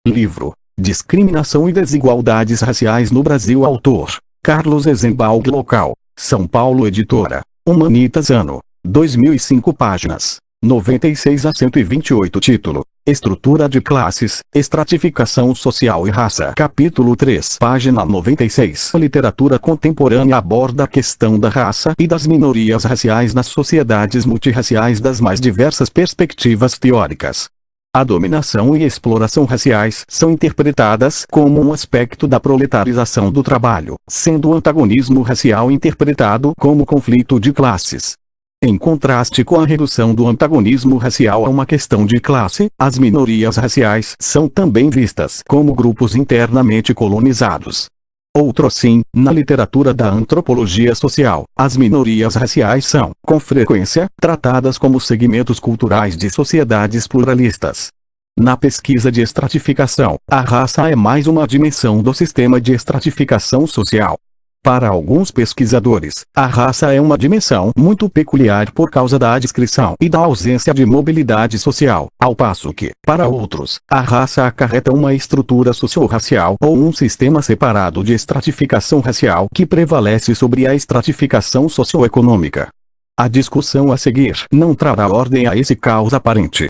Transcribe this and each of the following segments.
Livro: Discriminação e Desigualdades Raciais no Brasil. Autor: Carlos Ezenbalg. Local: São Paulo. Editora: Humanitas. Ano: 2005. Páginas: 96 a 128. Título: Estrutura de classes, estratificação social e raça. Capítulo 3. Página 96. A literatura contemporânea aborda a questão da raça e das minorias raciais nas sociedades multirraciais das mais diversas perspectivas teóricas. A dominação e exploração raciais são interpretadas como um aspecto da proletarização do trabalho, sendo o antagonismo racial interpretado como conflito de classes. Em contraste com a redução do antagonismo racial a uma questão de classe, as minorias raciais são também vistas como grupos internamente colonizados. Outrossim, na literatura da antropologia social, as minorias raciais são, com frequência, tratadas como segmentos culturais de sociedades pluralistas. Na pesquisa de estratificação, a raça é mais uma dimensão do sistema de estratificação social. Para alguns pesquisadores, a raça é uma dimensão muito peculiar por causa da adscrição e da ausência de mobilidade social, ao passo que, para outros, a raça acarreta uma estrutura socio-racial ou um sistema separado de estratificação racial que prevalece sobre a estratificação socioeconômica. A discussão a seguir não trará ordem a esse caos aparente.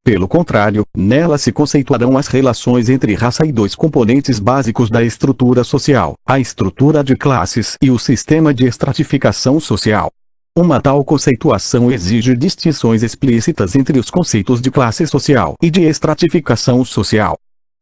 Pelo contrário, nela se conceituarão as relações entre raça e dois componentes básicos da estrutura social, a estrutura de classes e o sistema de estratificação social. Uma tal conceituação exige distinções explícitas entre os conceitos de classe social e de estratificação social.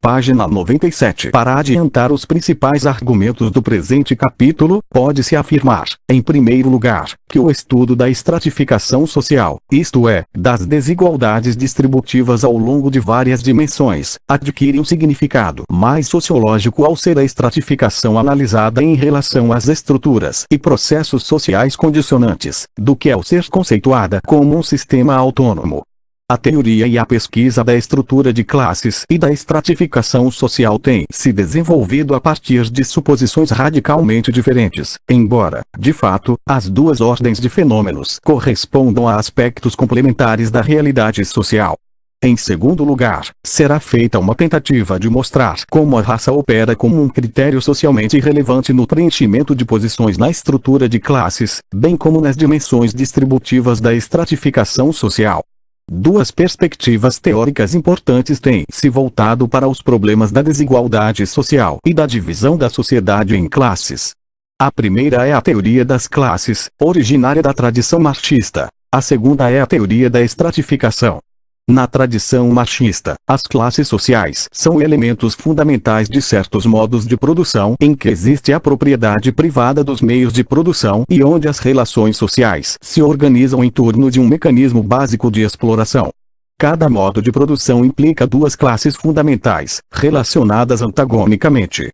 Página 97. Para adiantar os principais argumentos do presente capítulo, pode-se afirmar, em primeiro lugar, que o estudo da estratificação social, isto é, das desigualdades distributivas ao longo de várias dimensões, adquire um significado mais sociológico ao ser a estratificação analisada em relação às estruturas e processos sociais condicionantes, do que ao ser conceituada como um sistema autônomo. A teoria e a pesquisa da estrutura de classes e da estratificação social têm se desenvolvido a partir de suposições radicalmente diferentes, embora, de fato, as duas ordens de fenômenos correspondam a aspectos complementares da realidade social. Em segundo lugar, será feita uma tentativa de mostrar como a raça opera como um critério socialmente relevante no preenchimento de posições na estrutura de classes, bem como nas dimensões distributivas da estratificação social. Duas perspectivas teóricas importantes têm se voltado para os problemas da desigualdade social e da divisão da sociedade em classes. A primeira é a teoria das classes, originária da tradição marxista. A segunda é a teoria da estratificação. Na tradição marxista, as classes sociais são elementos fundamentais de certos modos de produção em que existe a propriedade privada dos meios de produção e onde as relações sociais se organizam em torno de um mecanismo básico de exploração. Cada modo de produção implica duas classes fundamentais, relacionadas antagonicamente.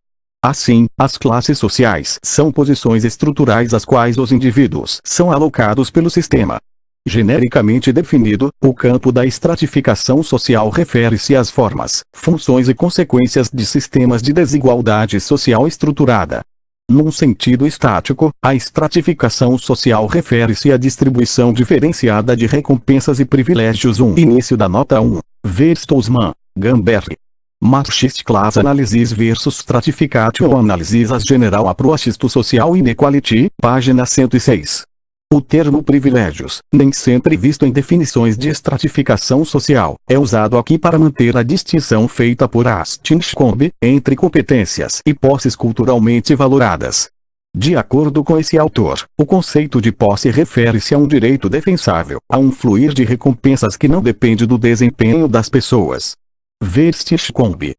Assim, as classes sociais são posições estruturais às quais os indivíduos são alocados pelo sistema. Genericamente definido, o campo da estratificação social refere-se às formas, funções e consequências de sistemas de desigualdade social estruturada. Num sentido estático, a estratificação social refere-se à distribuição diferenciada de recompensas e privilégios. Início da nota 1. Verstolzmann, Gamberg. Marxist Class Analysis versus Stratification Analysis as General Approaches to Social Inequality, página 106. O termo privilégios, nem sempre visto em definições de estratificação social, é usado aqui para manter a distinção feita por Astinscombe entre competências e posses culturalmente valoradas. De acordo com esse autor, o conceito de posse refere-se a um direito defensável, a um fluir de recompensas que não depende do desempenho das pessoas. Verstolzmann.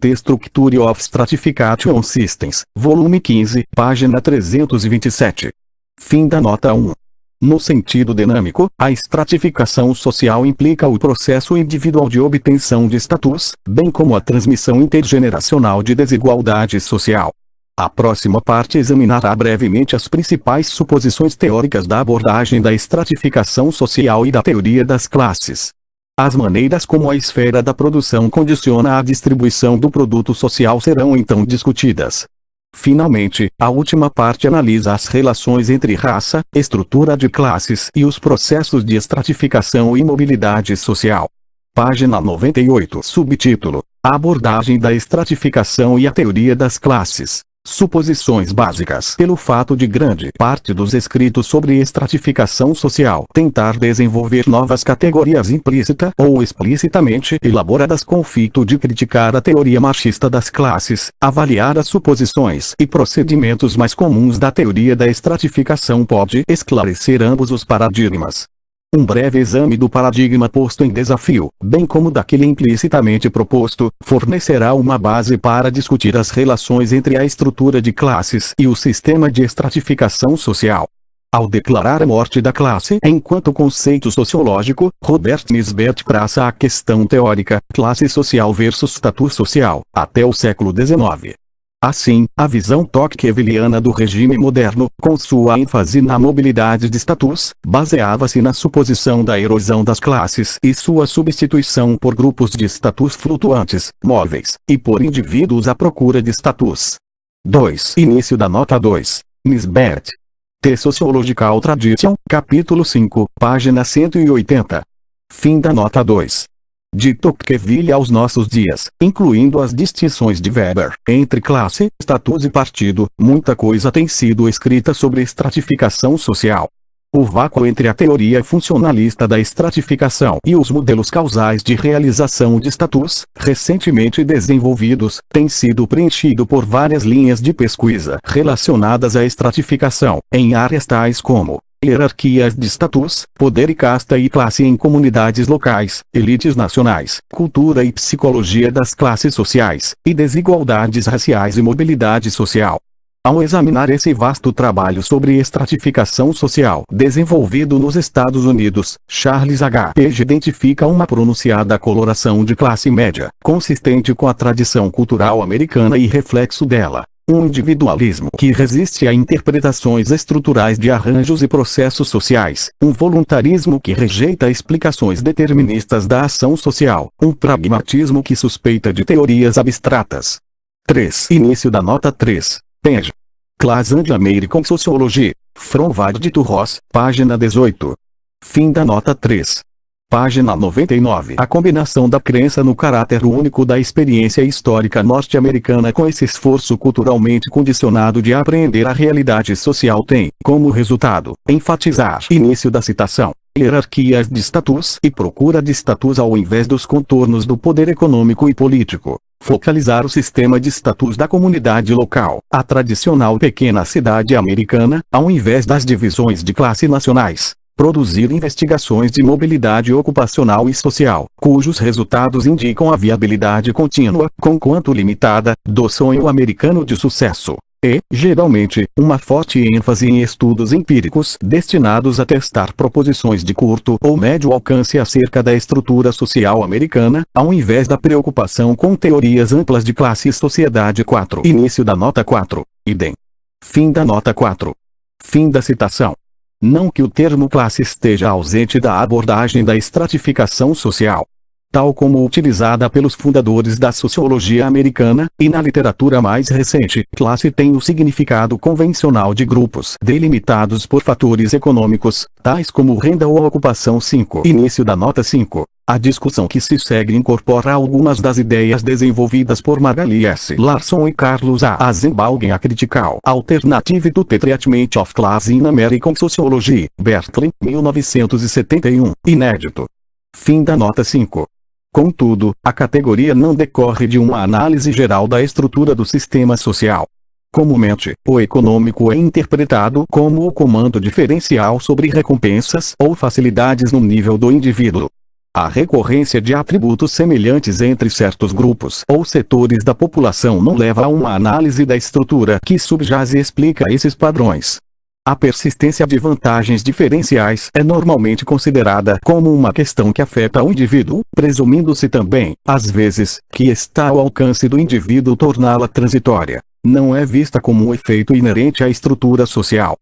The Structure of Stratification Systems, volume 15, página 327. Fim da nota 1. No sentido dinâmico, a estratificação social implica o processo individual de obtenção de status, bem como a transmissão intergeneracional de desigualdade social. A próxima parte examinará brevemente as principais suposições teóricas da abordagem da estratificação social e da teoria das classes. As maneiras como a esfera da produção condiciona a distribuição do produto social serão então discutidas. Finalmente, a última parte analisa as relações entre raça, estrutura de classes e os processos de estratificação e mobilidade social. Página 98. Subtítulo: A abordagem da estratificação e a teoria das classes. Suposições básicas. Pelo fato de grande parte dos escritos sobre estratificação social tentar desenvolver novas categorias implícita ou explicitamente elaboradas com o fito de criticar a teoria marxista das classes, avaliar as suposições e procedimentos mais comuns da teoria da estratificação pode esclarecer ambos os paradigmas. Um breve exame do paradigma posto em desafio, bem como daquele implicitamente proposto, fornecerá uma base para discutir as relações entre a estrutura de classes e o sistema de estratificação social. Ao declarar a morte da classe enquanto conceito sociológico, Robert Nisbet traça a questão teórica, classe social versus status social, até o século XIX. Assim, a visão tocqueviliana do regime moderno, com sua ênfase na mobilidade de status, baseava-se na suposição da erosão das classes e sua substituição por grupos de status flutuantes, móveis, e por indivíduos à procura de status. 2. Início da nota 2. Nisbet. The Sociological Tradition, capítulo 5, página 180. Fim da nota 2. De Tocqueville aos nossos dias, incluindo as distinções de Weber entre classe, status e partido, muita coisa tem sido escrita sobre estratificação social. O vácuo entre a teoria funcionalista da estratificação e os modelos causais de realização de status, recentemente desenvolvidos, tem sido preenchido por várias linhas de pesquisa relacionadas à estratificação, em áreas tais como hierarquias de status, poder e casta e classe em comunidades locais, elites nacionais, cultura e psicologia das classes sociais, e desigualdades raciais e mobilidade social. Ao examinar esse vasto trabalho sobre estratificação social desenvolvido nos Estados Unidos, Charles H. Page identifica uma pronunciada coloração de classe média, consistente com a tradição cultural americana e reflexo dela. Um individualismo que resiste a interpretações estruturais de arranjos e processos sociais, um voluntarismo que rejeita explicações deterministas da ação social, um pragmatismo que suspeita de teorias abstratas. 3. Início da nota 3. Page. Class and American Sociology, From Wade to Ross, página 18. Fim da nota 3. Página 99. A combinação da crença no caráter único da experiência histórica norte-americana com esse esforço culturalmente condicionado de apreender a realidade social tem, como resultado, enfatizar. Início da citação. Hierarquias de status e procura de status ao invés dos contornos do poder econômico e político. Focalizar o sistema de status da comunidade local, a tradicional pequena cidade americana, ao invés das divisões de classe nacionais. Produzir investigações de mobilidade ocupacional e social, cujos resultados indicam a viabilidade contínua, conquanto limitada, do sonho americano de sucesso. E, geralmente, uma forte ênfase em estudos empíricos destinados a testar proposições de curto ou médio alcance acerca da estrutura social americana, ao invés da preocupação com teorias amplas de classe e sociedade. 4. Início da nota 4. Idem. Fim da nota 4. Fim da citação. Não que o termo classe esteja ausente da abordagem da estratificação social. Tal como utilizada pelos fundadores da sociologia americana, e na literatura mais recente, classe tem o significado convencional de grupos delimitados por fatores econômicos, tais como renda ou ocupação. 5. Início da nota 5. A discussão que se segue incorpora algumas das ideias desenvolvidas por Magali S. Larson e Carlos A. Azenbaugen. A Critical Alternative to the Treatment of Class in American Sociology, Berkeley, 1971, inédito. Fim da nota 5. Contudo, a categoria não decorre de uma análise geral da estrutura do sistema social. Comumente, o econômico é interpretado como o comando diferencial sobre recompensas ou facilidades no nível do indivíduo. A recorrência de atributos semelhantes entre certos grupos ou setores da população não leva a uma análise da estrutura que subjaz e explica esses padrões. A persistência de vantagens diferenciais é normalmente considerada como uma questão que afeta o indivíduo, presumindo-se também, às vezes, que está ao alcance do indivíduo torná-la transitória. Não é vista como um efeito inerente à estrutura social.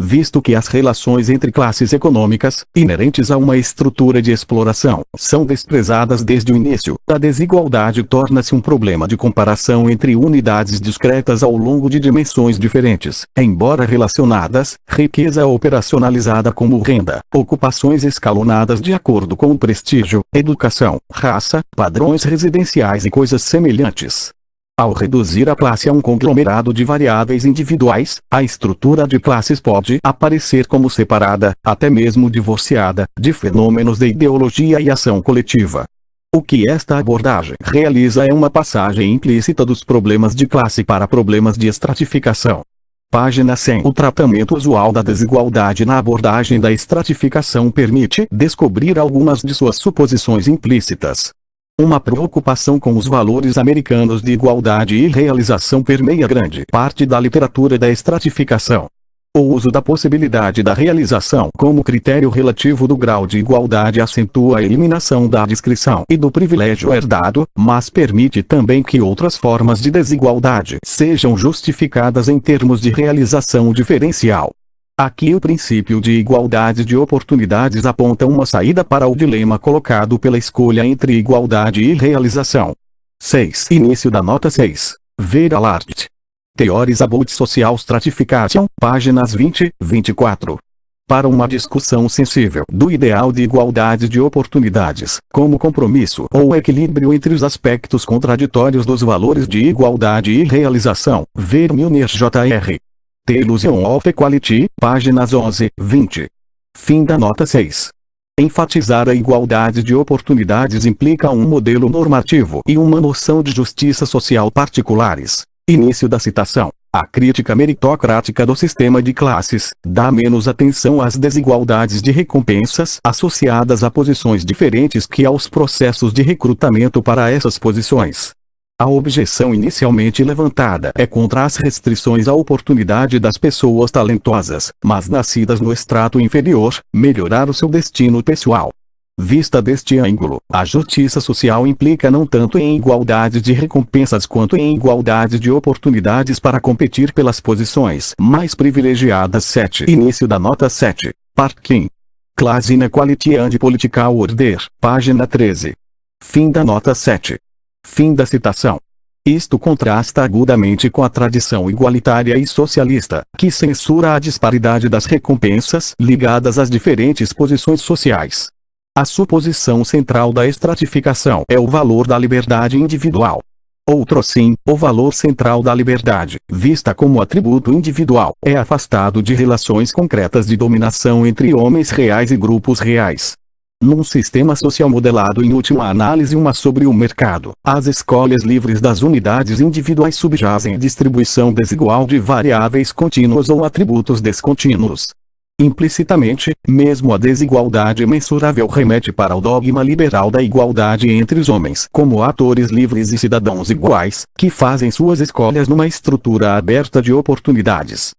visto que as relações entre classes econômicas, inerentes a uma estrutura de exploração, são desprezadas desde o início. A desigualdade torna-se um problema de comparação entre unidades discretas ao longo de dimensões diferentes, embora relacionadas, riqueza operacionalizada como renda, ocupações escalonadas de acordo com o prestígio, educação, raça, padrões residenciais e coisas semelhantes. Ao reduzir a classe a um conglomerado de variáveis individuais, a estrutura de classes pode aparecer como separada, até mesmo divorciada, de fenômenos de ideologia e ação coletiva. O que esta abordagem realiza é uma passagem implícita dos problemas de classe para problemas de estratificação. Página 100. O tratamento usual da desigualdade na abordagem da estratificação permite descobrir algumas de suas suposições implícitas. Uma preocupação com os valores americanos de igualdade e realização permeia grande parte da literatura da estratificação. O uso da possibilidade da realização como critério relativo do grau de igualdade acentua a eliminação da discrição e do privilégio herdado, mas permite também que outras formas de desigualdade sejam justificadas em termos de realização diferencial. Aqui o princípio de igualdade de oportunidades aponta uma saída para o dilema colocado pela escolha entre igualdade e realização. 6. Início da nota 6. Ver Allard. Theories about Social Stratification, páginas 20, 24. Para uma discussão sensível do ideal de igualdade de oportunidades, como compromisso ou equilíbrio entre os aspectos contraditórios dos valores de igualdade e realização, ver Milner Jr. The Illusion of Equality, páginas 11, 20. Fim da nota 6. Enfatizar a igualdade de oportunidades implica um modelo normativo e uma noção de justiça social particulares. Início da citação. A crítica meritocrática do sistema de classes dá menos atenção às desigualdades de recompensas associadas a posições diferentes que aos processos de recrutamento para essas posições. A objeção inicialmente levantada é contra as restrições à oportunidade das pessoas talentosas, mas nascidas no estrato inferior, melhorar o seu destino pessoal. Vista deste ângulo, a justiça social implica não tanto em igualdade de recompensas quanto em igualdade de oportunidades para competir pelas posições mais privilegiadas. 7. Início da nota 7. Parkin. Class Inequality and Political Order, página 13. Fim da nota 7. Fim da citação. Isto contrasta agudamente com a tradição igualitária e socialista, que censura a disparidade das recompensas ligadas às diferentes posições sociais. A suposição central da estratificação é o valor da liberdade individual. Outrosim, o valor central da liberdade, vista como atributo individual, é afastado de relações concretas de dominação entre homens reais e grupos reais. Num sistema social modelado em última análise sobre o mercado, as escolhas livres das unidades individuais subjazem a distribuição desigual de variáveis contínuas ou atributos descontínuos. Implicitamente, mesmo a desigualdade mensurável remete para o dogma liberal da igualdade entre os homens como atores livres e cidadãos iguais, que fazem suas escolhas numa estrutura aberta de oportunidades.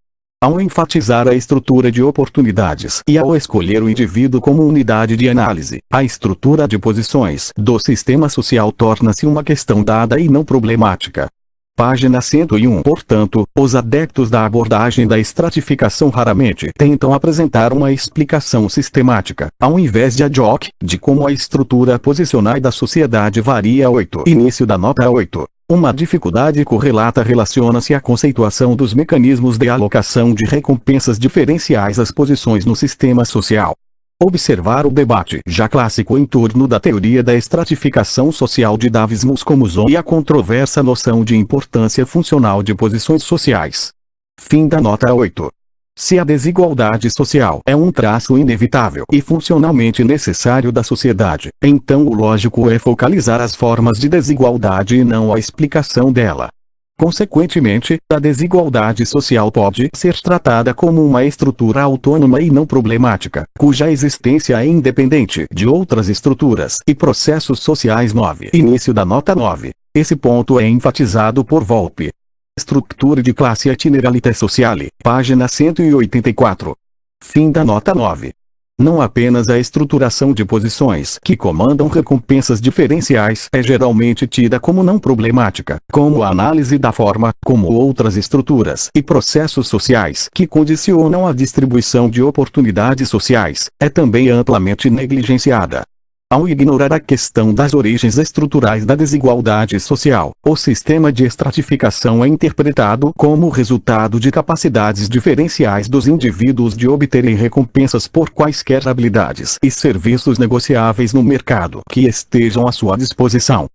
Ao enfatizar a estrutura de oportunidades e ao escolher o indivíduo como unidade de análise, a estrutura de posições do sistema social torna-se uma questão dada e não problemática. Página 101. Portanto, os adeptos da abordagem da estratificação raramente tentam apresentar uma explicação sistemática, ao invés de ad hoc, de como a estrutura posicional da sociedade varia. 8. Início da nota 8. Uma dificuldade correlata relaciona-se à conceituação dos mecanismos de alocação de recompensas diferenciais às posições no sistema social. Observar o debate já clássico em torno da teoria da estratificação social de Davis Muscomuzon e a controversa noção de importância funcional de posições sociais. Fim da nota 8. Se a desigualdade social é um traço inevitável e funcionalmente necessário da sociedade, então o lógico é focalizar as formas de desigualdade e não a explicação dela. Consequentemente, a desigualdade social pode ser tratada como uma estrutura autônoma e não problemática, cuja existência é independente de outras estruturas e processos sociais. 9. Início da nota 9. Esse ponto é enfatizado por Volpe. Estrutura de classe e itineralité sociale, página 184. Fim da nota 9. Não apenas a estruturação de posições que comandam recompensas diferenciais é geralmente tida como não problemática, como a análise da forma como outras estruturas e processos sociais que condicionam a distribuição de oportunidades sociais é também amplamente negligenciada. Ao ignorar a questão das origens estruturais da desigualdade social, o sistema de estratificação é interpretado como resultado de capacidades diferenciais dos indivíduos de obterem recompensas por quaisquer habilidades e serviços negociáveis no mercado que estejam à sua disposição.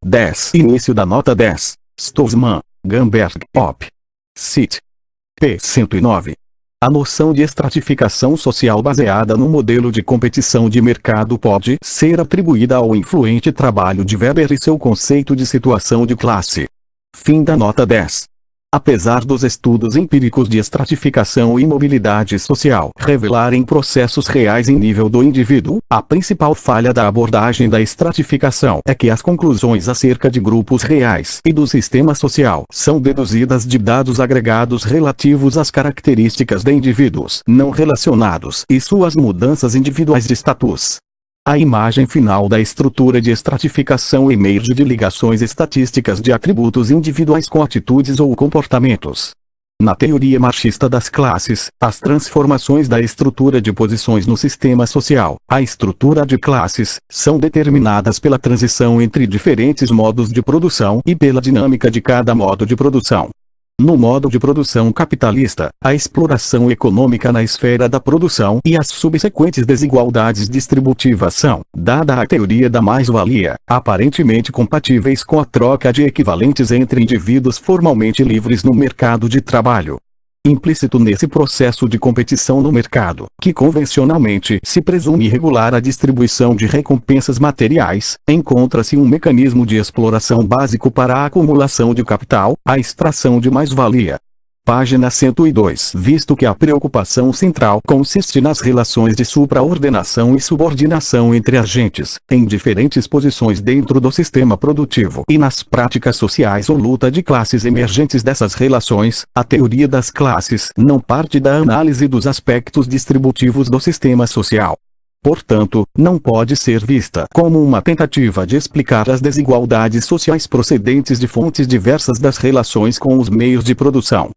10. Início da nota 10. Stossman, Gamberg, Op. Cit. p. 109. A noção de estratificação social baseada no modelo de competição de mercado pode ser atribuída ao influente trabalho de Weber e seu conceito de situação de classe. Fim da nota 10. Apesar dos estudos empíricos de estratificação e mobilidade social revelarem processos reais em nível do indivíduo, a principal falha da abordagem da estratificação é que as conclusões acerca de grupos reais e do sistema social são deduzidas de dados agregados relativos às características de indivíduos não relacionados e suas mudanças individuais de status. A imagem final da estrutura de estratificação emerge de ligações estatísticas de atributos individuais com atitudes ou comportamentos. Na teoria marxista das classes, as transformações da estrutura de posições no sistema social, a estrutura de classes, são determinadas pela transição entre diferentes modos de produção e pela dinâmica de cada modo de produção. No modo de produção capitalista, a exploração econômica na esfera da produção e as subsequentes desigualdades distributivas são, dada a teoria da mais-valia, aparentemente compatíveis com a troca de equivalentes entre indivíduos formalmente livres no mercado de trabalho. Implícito nesse processo de competição no mercado, que convencionalmente se presume regular a distribuição de recompensas materiais, encontra-se um mecanismo de exploração básico para a acumulação de capital, a extração de mais-valia. Página 102. Visto que a preocupação central consiste nas relações de supraordenação e subordinação entre agentes, em diferentes posições dentro do sistema produtivo e nas práticas sociais ou luta de classes emergentes dessas relações, a teoria das classes não parte da análise dos aspectos distributivos do sistema social. Portanto, não pode ser vista como uma tentativa de explicar as desigualdades sociais procedentes de fontes diversas das relações com os meios de produção.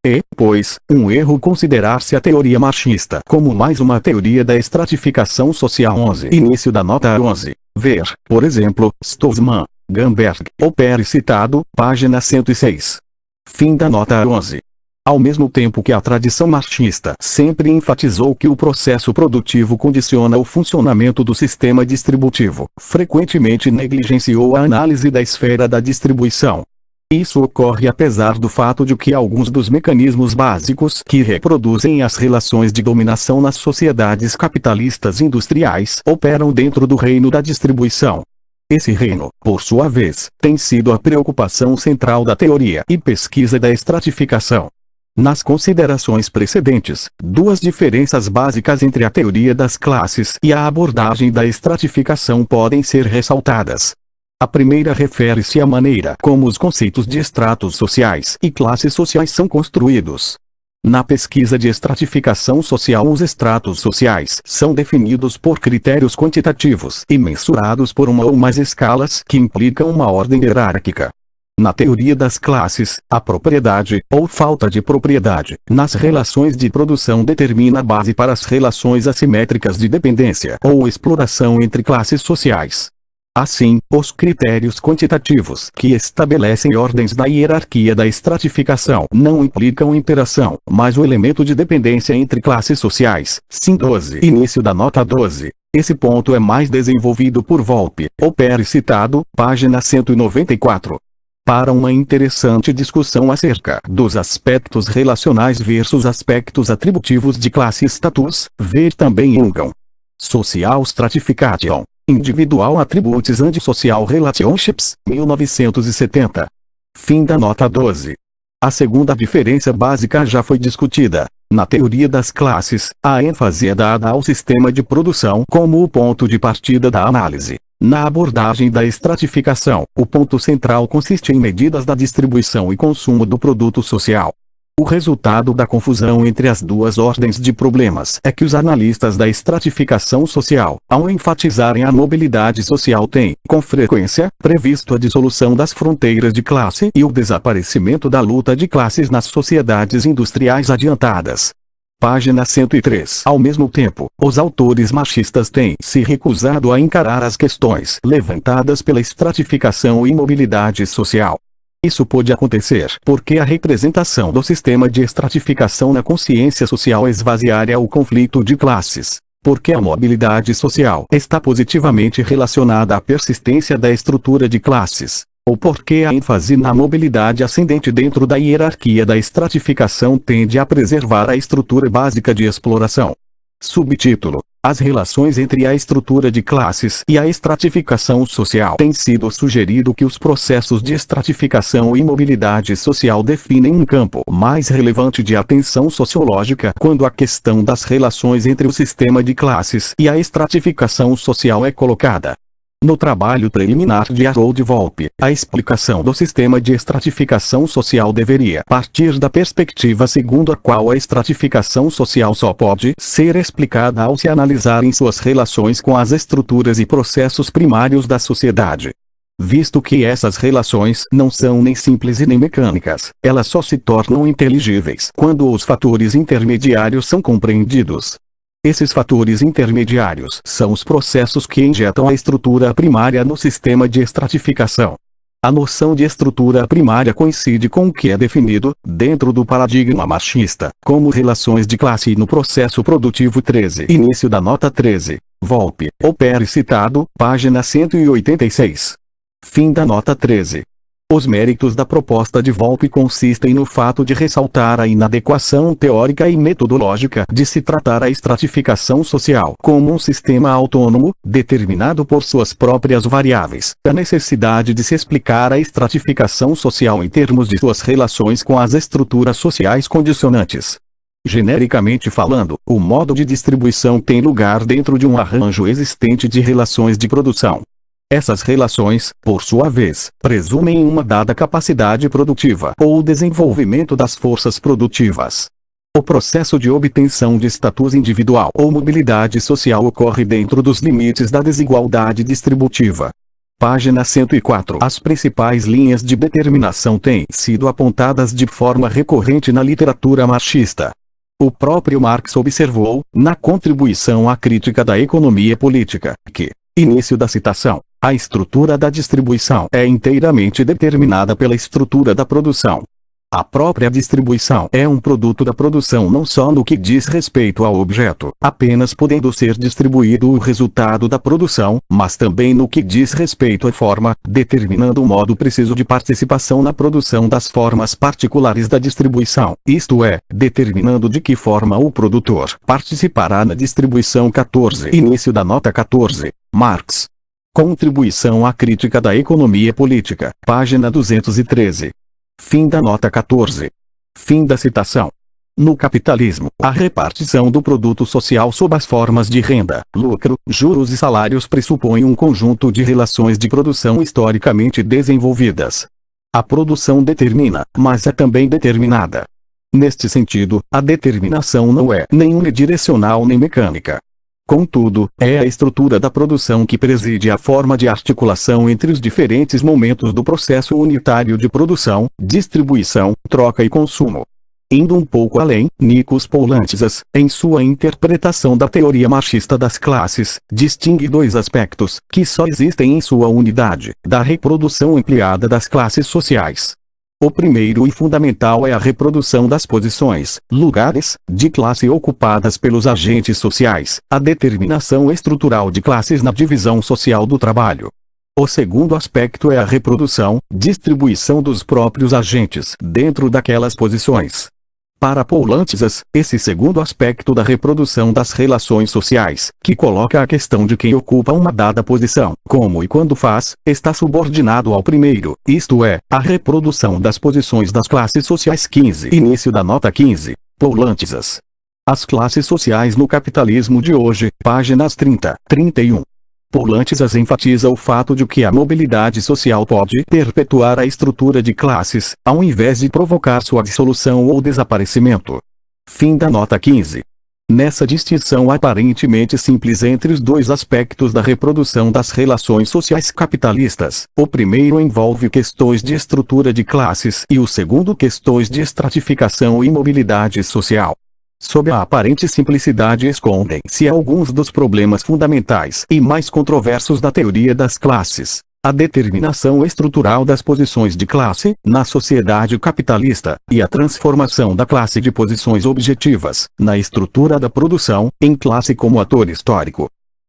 É, pois, um erro considerar-se a teoria marxista como mais uma teoria da estratificação social. 11. Início da nota 11. Ver, por exemplo, Stossman, Gamberg, Opere citado, página 106. Fim da nota 11. Ao mesmo tempo que a tradição marxista sempre enfatizou que o processo produtivo condiciona o funcionamento do sistema distributivo, frequentemente negligenciou a análise da esfera da distribuição. Isso ocorre apesar do fato de que alguns dos mecanismos básicos que reproduzem as relações de dominação nas sociedades capitalistas industriais operam dentro do reino da distribuição. Esse reino, por sua vez, tem sido a preocupação central da teoria e pesquisa da estratificação. Nas considerações precedentes, duas diferenças básicas entre a teoria das classes e a abordagem da estratificação podem ser ressaltadas. A primeira refere-se à maneira como os conceitos de estratos sociais e classes sociais são construídos. Na pesquisa de estratificação social, os estratos sociais são definidos por critérios quantitativos e mensurados por uma ou mais escalas que implicam uma ordem hierárquica. Na teoria das classes, a propriedade, ou falta de propriedade, nas relações de produção determina a base para as relações assimétricas de dependência ou exploração entre classes sociais. Assim, os critérios quantitativos que estabelecem ordens da hierarquia da estratificação não implicam interação, mas o elemento de dependência entre classes sociais. Sim. 12. Início da nota 12. Esse ponto é mais desenvolvido por Volpe, Opere citado, página 194. Para uma interessante discussão acerca dos aspectos relacionais versus aspectos atributivos de classe e status, ver também Ungan. Social Stratification. Individual Attributes and Social Relationships, 1970. Fim da nota 12. A segunda diferença básica já foi discutida. Na teoria das classes, a ênfase é dada ao sistema de produção como o ponto de partida da análise. Na abordagem da estratificação, o ponto central consiste em medidas da distribuição e consumo do produto social. O resultado da confusão entre as duas ordens de problemas é que os analistas da estratificação social, ao enfatizarem a mobilidade social, têm, com frequência, previsto a dissolução das fronteiras de classe e o desaparecimento da luta de classes nas sociedades industriais adiantadas. Página 103. Ao mesmo tempo, os autores machistas têm se recusado a encarar as questões levantadas pela estratificação e mobilidade social. Isso pode acontecer porque a representação do sistema de estratificação na consciência social esvaziaria o conflito de classes, porque a mobilidade social está positivamente relacionada à persistência da estrutura de classes, ou porque a ênfase na mobilidade ascendente dentro da hierarquia da estratificação tende a preservar a estrutura básica de exploração. Subtítulo: as relações entre a estrutura de classes e a estratificação social. Tem sido sugerido que os processos de estratificação e mobilidade social definem um campo mais relevante de atenção sociológica quando a questão das relações entre o sistema de classes e a estratificação social é colocada. No trabalho preliminar de Harold Volpe, a explicação do sistema de estratificação social deveria partir da perspectiva segundo a qual a estratificação social só pode ser explicada ao se analisar em suas relações com as estruturas e processos primários da sociedade. Visto que essas relações não são nem simples e nem mecânicas, elas só se tornam inteligíveis quando os fatores intermediários são compreendidos. Esses fatores intermediários são os processos que injetam a estrutura primária no sistema de estratificação. A noção de estrutura primária coincide com o que é definido, dentro do paradigma machista, como relações de classe no processo produtivo 13. Início da nota 13. Volpe, Opere citado, página 186. Fim da nota 13. Os méritos da proposta de Volpe consistem no fato de ressaltar a inadequação teórica e metodológica de se tratar a estratificação social como um sistema autônomo, determinado por suas próprias variáveis, a necessidade de se explicar a estratificação social em termos de suas relações com as estruturas sociais condicionantes. Genericamente falando, o modo de distribuição tem lugar dentro de um arranjo existente de relações de produção. Essas relações, por sua vez, presumem uma dada capacidade produtiva ou o desenvolvimento das forças produtivas. O processo de obtenção de status individual ou mobilidade social ocorre dentro dos limites da desigualdade distributiva. Página 104. As principais linhas de determinação têm sido apontadas de forma recorrente na literatura marxista. O próprio Marx observou, na contribuição à crítica da economia política, que, início da citação, a estrutura da distribuição é inteiramente determinada pela estrutura da produção. A própria distribuição é um produto da produção não só no que diz respeito ao objeto, apenas podendo ser distribuído o resultado da produção, mas também no que diz respeito à forma, determinando o modo preciso de participação na produção das formas particulares da distribuição, isto é, determinando de que forma o produtor participará na distribuição. 14. Início da nota 14. Marx. Contribuição à crítica da economia política, página 213. Fim da nota 14. Fim da citação. No capitalismo, a repartição do produto social sob as formas de renda, lucro, juros e salários pressupõe um conjunto de relações de produção historicamente desenvolvidas. A produção determina, mas é também determinada. Neste sentido, a determinação não é nem unidirecional nem mecânica. Contudo, é a estrutura da produção que preside a forma de articulação entre os diferentes momentos do processo unitário de produção, distribuição, troca e consumo. Indo um pouco além, Nikos Poulantzas, em sua interpretação da teoria marxista das classes, distingue dois aspectos, que só existem em sua unidade, da reprodução ampliada das classes sociais. O primeiro e fundamental é a reprodução das posições, lugares, de classe ocupadas pelos agentes sociais, a determinação estrutural de classes na divisão social do trabalho. O segundo aspecto é a reprodução, distribuição dos próprios agentes dentro daquelas posições. Para Poulantzas, esse segundo aspecto da reprodução das relações sociais, que coloca a questão de quem ocupa uma dada posição, como e quando faz, está subordinado ao primeiro, isto é, a reprodução das posições das classes sociais. 15. Início da nota 15. Poulantzas. As classes sociais no capitalismo de hoje, páginas 30, 31. Poulantzas enfatiza o fato de que a mobilidade social pode perpetuar a estrutura de classes, ao invés de provocar sua dissolução ou desaparecimento. Fim da nota 15. Nessa distinção aparentemente simples entre os dois aspectos da reprodução das relações sociais capitalistas, o primeiro envolve questões de estrutura de classes e o segundo questões de estratificação e mobilidade social. Sob a aparente simplicidade escondem-se alguns dos problemas fundamentais e mais controversos da teoria das classes. A determinação estrutural das posições de classe, na sociedade capitalista, e a transformação da classe de posições objetivas, na estrutura da produção, em classe como ator histórico.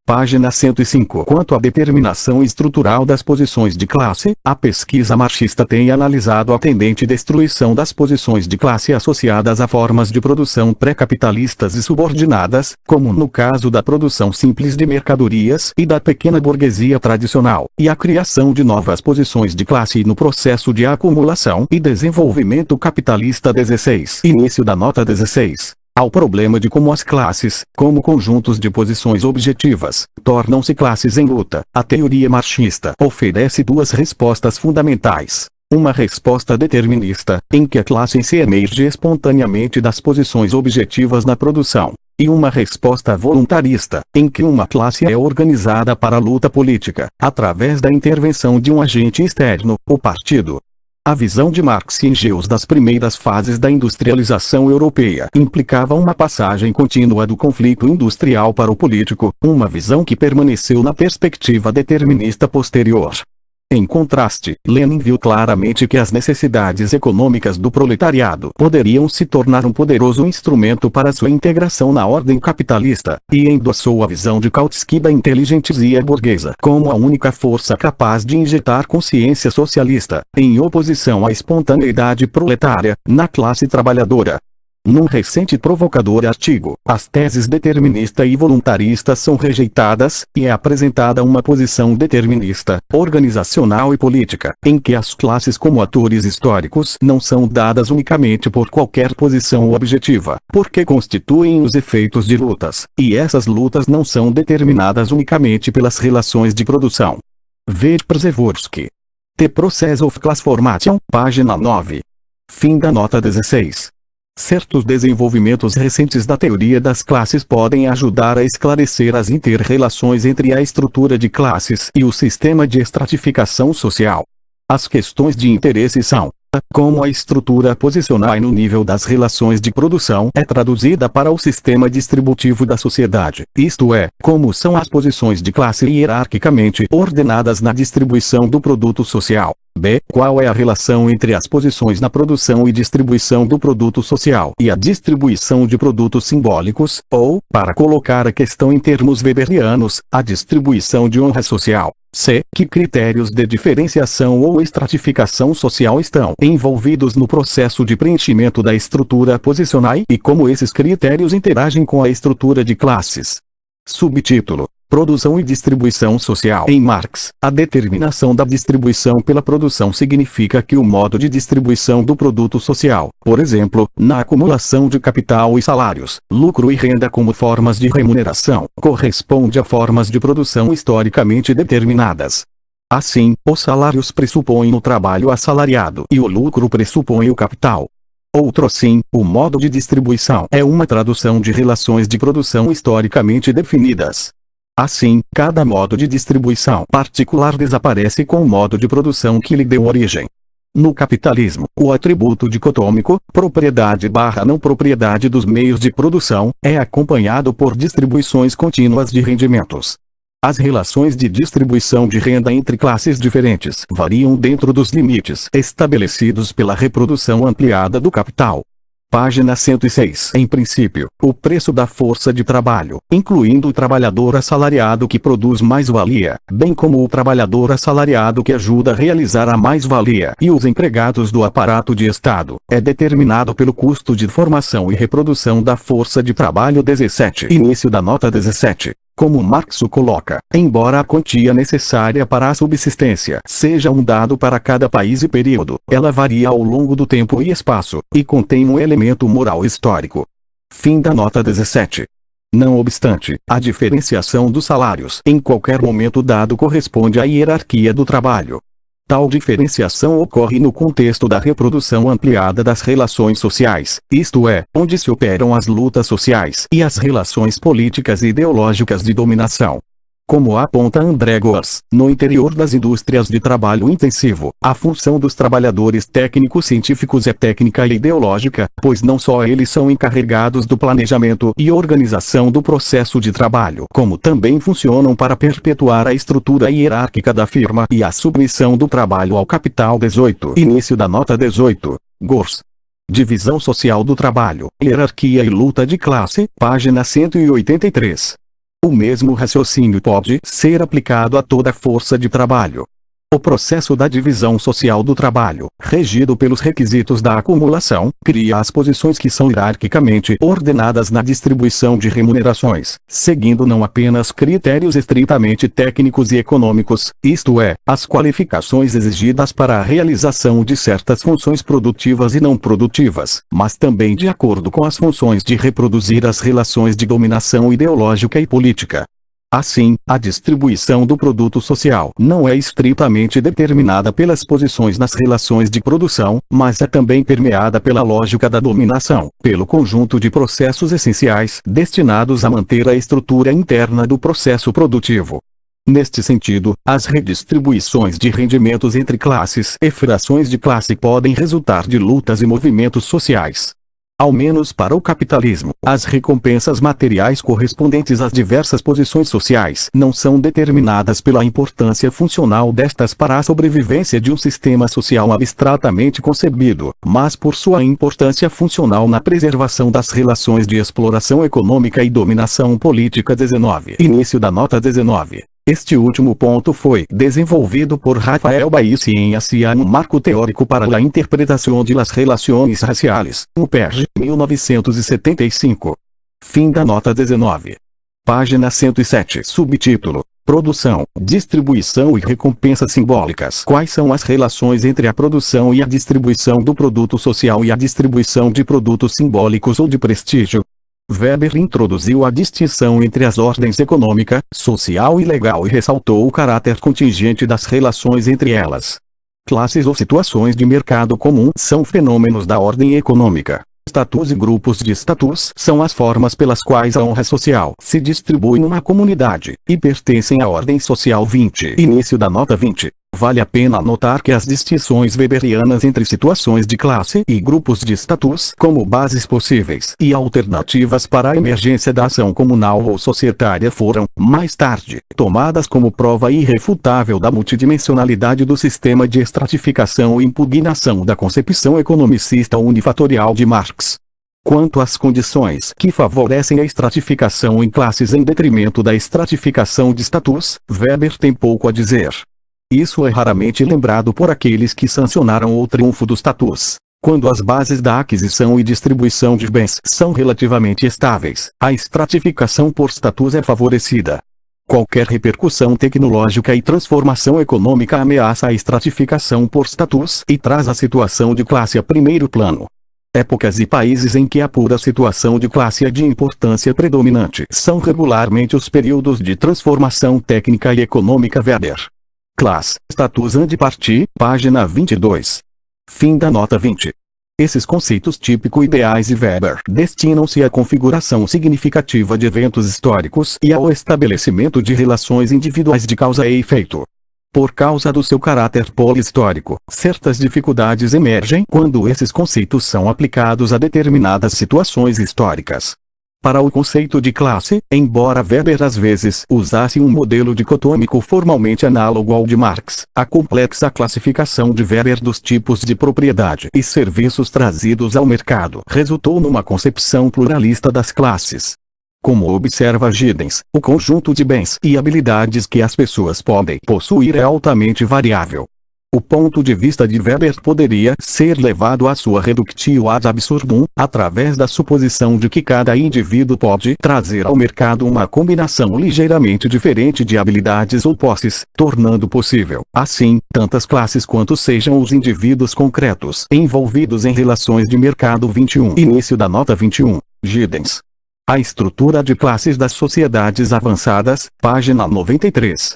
Página 105. Quanto à determinação estrutural das posições de classe, a pesquisa marxista tem analisado a tendente destruição das posições de classe associadas a formas de produção pré-capitalistas e subordinadas, como no caso da produção simples de mercadorias e da pequena burguesia tradicional, e a criação de novas posições de classe no processo de acumulação e desenvolvimento capitalista. 16. Início da nota 16. Ao problema de como as classes, como conjuntos de posições objetivas, tornam-se classes em luta, a teoria marxista oferece duas respostas fundamentais. Uma resposta determinista, em que a classe em si emerge espontaneamente das posições objetivas na produção, e uma resposta voluntarista, em que uma classe é organizada para a luta política, através da intervenção de um agente externo, o partido. A visão de Marx e Engels das primeiras fases da industrialização europeia implicava uma passagem contínua do conflito industrial para o político, uma visão que permaneceu na perspectiva determinista posterior. Em contraste, Lenin viu claramente que as necessidades econômicas do proletariado poderiam se tornar um poderoso instrumento para sua integração na ordem capitalista, e endossou a visão de Kautsky da inteligentsia burguesa como a única força capaz de injetar consciência socialista, em oposição à espontaneidade proletária, na classe trabalhadora. Num recente e provocador artigo, as teses determinista e voluntarista são rejeitadas, e é apresentada uma posição determinista, organizacional e política, em que as classes como atores históricos não são dadas unicamente por qualquer posição objetiva, porque constituem os efeitos de lutas, e essas lutas não são determinadas unicamente pelas relações de produção. V. Przeworski. The Process of Class Formation, página 9. Fim da nota 16. Certos desenvolvimentos recentes da teoria das classes podem ajudar a esclarecer as inter-relações entre a estrutura de classes e o sistema de estratificação social. As questões de interesse são: como a estrutura posicional no nível das relações de produção é traduzida para o sistema distributivo da sociedade, isto é, como são as posições de classe hierarquicamente ordenadas na distribuição do produto social. B. Qual é a relação entre as posições na produção e distribuição do produto social e a distribuição de produtos simbólicos, ou, para colocar a questão em termos weberianos, a distribuição de honra social? C. Que critérios de diferenciação ou estratificação social estão envolvidos no processo de preenchimento da estrutura posicional e como esses critérios interagem com a estrutura de classes? Subtítulo: Produção e distribuição social. Em Marx, a determinação da distribuição pela produção significa que o modo de distribuição do produto social, por exemplo, na acumulação de capital e salários, lucro e renda como formas de remuneração, corresponde a formas de produção historicamente determinadas. Assim, os salários pressupõem o trabalho assalariado e o lucro pressupõe o capital. Outrosim, o modo de distribuição é uma tradução de relações de produção historicamente definidas. Assim, cada modo de distribuição particular desaparece com o modo de produção que lhe deu origem. No capitalismo, o atributo dicotômico, propriedade/não propriedade dos meios de produção, é acompanhado por distribuições contínuas de rendimentos. As relações de distribuição de renda entre classes diferentes variam dentro dos limites estabelecidos pela reprodução ampliada do capital. Página 106. Em princípio, o preço da força de trabalho, incluindo o trabalhador assalariado que produz mais-valia, bem como o trabalhador assalariado que ajuda a realizar a mais-valia e os empregados do aparato de Estado, é determinado pelo custo de formação e reprodução da força de trabalho. 17. Início da nota 17. Como Marx o coloca, embora a quantia necessária para a subsistência seja um dado para cada país e período, ela varia ao longo do tempo e espaço, e contém um elemento moral histórico. Fim da nota 17. Não obstante, a diferenciação dos salários em qualquer momento dado corresponde à hierarquia do trabalho. Tal diferenciação ocorre no contexto da reprodução ampliada das relações sociais, isto é, onde se operam as lutas sociais e as relações políticas e ideológicas de dominação. Como aponta André Gorz, no interior das indústrias de trabalho intensivo, a função dos trabalhadores técnico-científicos é técnica e ideológica, pois não só eles são encarregados do planejamento e organização do processo de trabalho, como também funcionam para perpetuar a estrutura hierárquica da firma e a submissão do trabalho ao capital. 18. Início da nota 18. Gorz. Divisão social do trabalho, hierarquia e luta de classe, página 183. O mesmo raciocínio pode ser aplicado a toda força de trabalho. O processo da divisão social do trabalho, regido pelos requisitos da acumulação, cria as posições que são hierarquicamente ordenadas na distribuição de remunerações, seguindo não apenas critérios estritamente técnicos e econômicos, isto é, as qualificações exigidas para a realização de certas funções produtivas e não produtivas, mas também de acordo com as funções de reproduzir as relações de dominação ideológica e política. Assim, a distribuição do produto social não é estritamente determinada pelas posições nas relações de produção, mas é também permeada pela lógica da dominação, pelo conjunto de processos essenciais destinados a manter a estrutura interna do processo produtivo. Neste sentido, as redistribuições de rendimentos entre classes e frações de classe podem resultar de lutas e movimentos sociais. Ao menos para o capitalismo, as recompensas materiais correspondentes às diversas posições sociais não são determinadas pela importância funcional destas para a sobrevivência de um sistema social abstratamente concebido, mas por sua importância funcional na preservação das relações de exploração econômica e dominação política. 19. Início da nota 19. Este último ponto foi desenvolvido por Rafael Baissi em Hacia um marco teórico para a interpretação de las relaciones raciales, UPERJ, 1975. Fim da nota 19. Página 107. Subtítulo: Produção, distribuição e recompensas simbólicas. Quais são as relações entre a produção e a distribuição do produto social e a distribuição de produtos simbólicos ou de prestígio? Weber introduziu a distinção entre as ordens econômica, social e legal e ressaltou o caráter contingente das relações entre elas. Classes ou situações de mercado comum são fenômenos da ordem econômica. Status e grupos de status são as formas pelas quais a honra social se distribui numa comunidade, e pertencem à ordem social. 20. Início da nota 20. Vale a pena notar que as distinções weberianas entre situações de classe e grupos de status como bases possíveis e alternativas para a emergência da ação comunal ou societária foram, mais tarde, tomadas como prova irrefutável da multidimensionalidade do sistema de estratificação e impugnação da concepção economicista unifatorial de Marx. Quanto às condições que favorecem a estratificação em classes em detrimento da estratificação de status, Weber tem pouco a dizer. Isso é raramente lembrado por aqueles que sancionaram o triunfo do status. Quando as bases da aquisição e distribuição de bens são relativamente estáveis, a estratificação por status é favorecida. Qualquer repercussão tecnológica e transformação econômica ameaça a estratificação por status e traz a situação de classe a primeiro plano. Épocas e países em que a pura situação de classe é de importância predominante são regularmente os períodos de transformação técnica e econômica. Weber. Classe, status and party, página 22. Fim da nota 20. Esses conceitos típico-ideais de Weber destinam-se à configuração significativa de eventos históricos e ao estabelecimento de relações individuais de causa e efeito. Por causa do seu caráter poli-histórico, certas dificuldades emergem quando esses conceitos são aplicados a determinadas situações históricas. Para o conceito de classe, embora Weber às vezes usasse um modelo dicotômico formalmente análogo ao de Marx, a complexa classificação de Weber dos tipos de propriedade e serviços trazidos ao mercado resultou numa concepção pluralista das classes. Como observa Giddens, o conjunto de bens e habilidades que as pessoas podem possuir é altamente variável. O ponto de vista de Weber poderia ser levado à sua reductio ad absurdum, através da suposição de que cada indivíduo pode trazer ao mercado uma combinação ligeiramente diferente de habilidades ou posses, tornando possível, assim, tantas classes quanto sejam os indivíduos concretos envolvidos em relações de mercado. 21. Início da nota 21. Giddens. A estrutura de classes das sociedades avançadas, página 93.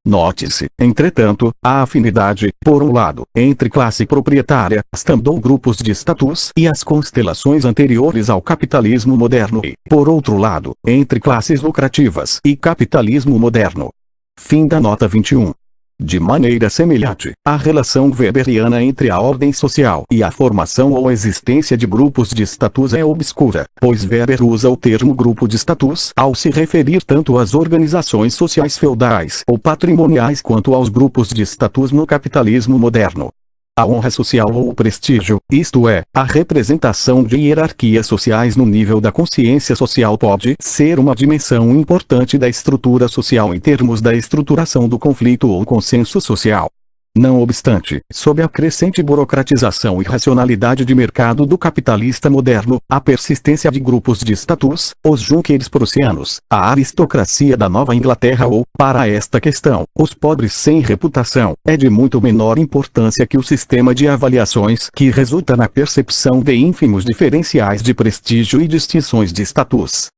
Note-se, entretanto, a afinidade, por um lado, entre classe proprietária, stand ou grupos de status e as constelações anteriores ao capitalismo moderno e, por outro lado, entre classes lucrativas e capitalismo moderno. Fim da nota 21. De maneira semelhante, a relação weberiana entre a ordem social e a formação ou existência de grupos de status é obscura, pois Weber usa o termo grupo de status ao se referir tanto às organizações sociais feudais ou patrimoniais quanto aos grupos de status no capitalismo moderno. A honra social ou o prestígio, isto é, a representação de hierarquias sociais no nível da consciência social pode ser uma dimensão importante da estrutura social em termos da estruturação do conflito ou consenso social. Não obstante, sob a crescente burocratização e racionalidade de mercado do capitalista moderno, a persistência de grupos de status, os Junkers prussianos, a aristocracia da Nova Inglaterra ou, para esta questão, os pobres sem reputação, é de muito menor importância que o sistema de avaliações que resulta na percepção de ínfimos diferenciais de prestígio e distinções de status.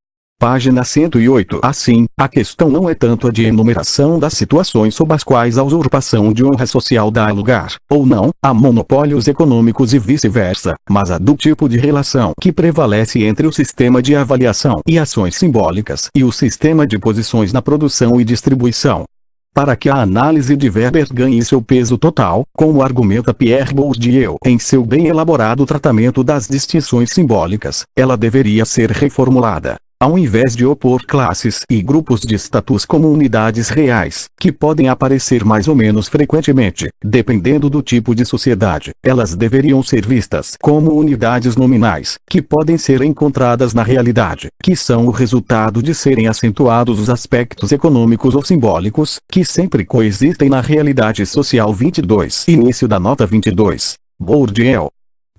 Página 108. Assim, a questão não é tanto a de enumeração das situações sob as quais a usurpação de honra social dá lugar, ou não, a monopólios econômicos e vice-versa, mas a do tipo de relação que prevalece entre o sistema de avaliação e ações simbólicas e o sistema de posições na produção e distribuição. Para que a análise de Weber ganhe seu peso total, como argumenta Pierre Bourdieu em seu bem elaborado tratamento das distinções simbólicas, ela deveria ser reformulada. Ao invés de opor classes e grupos de status como unidades reais, que podem aparecer mais ou menos frequentemente, dependendo do tipo de sociedade, elas deveriam ser vistas como unidades nominais, que podem ser encontradas na realidade, que são o resultado de serem acentuados os aspectos econômicos ou simbólicos, que sempre coexistem na realidade social. 22. Início da nota 22. Bourdieu.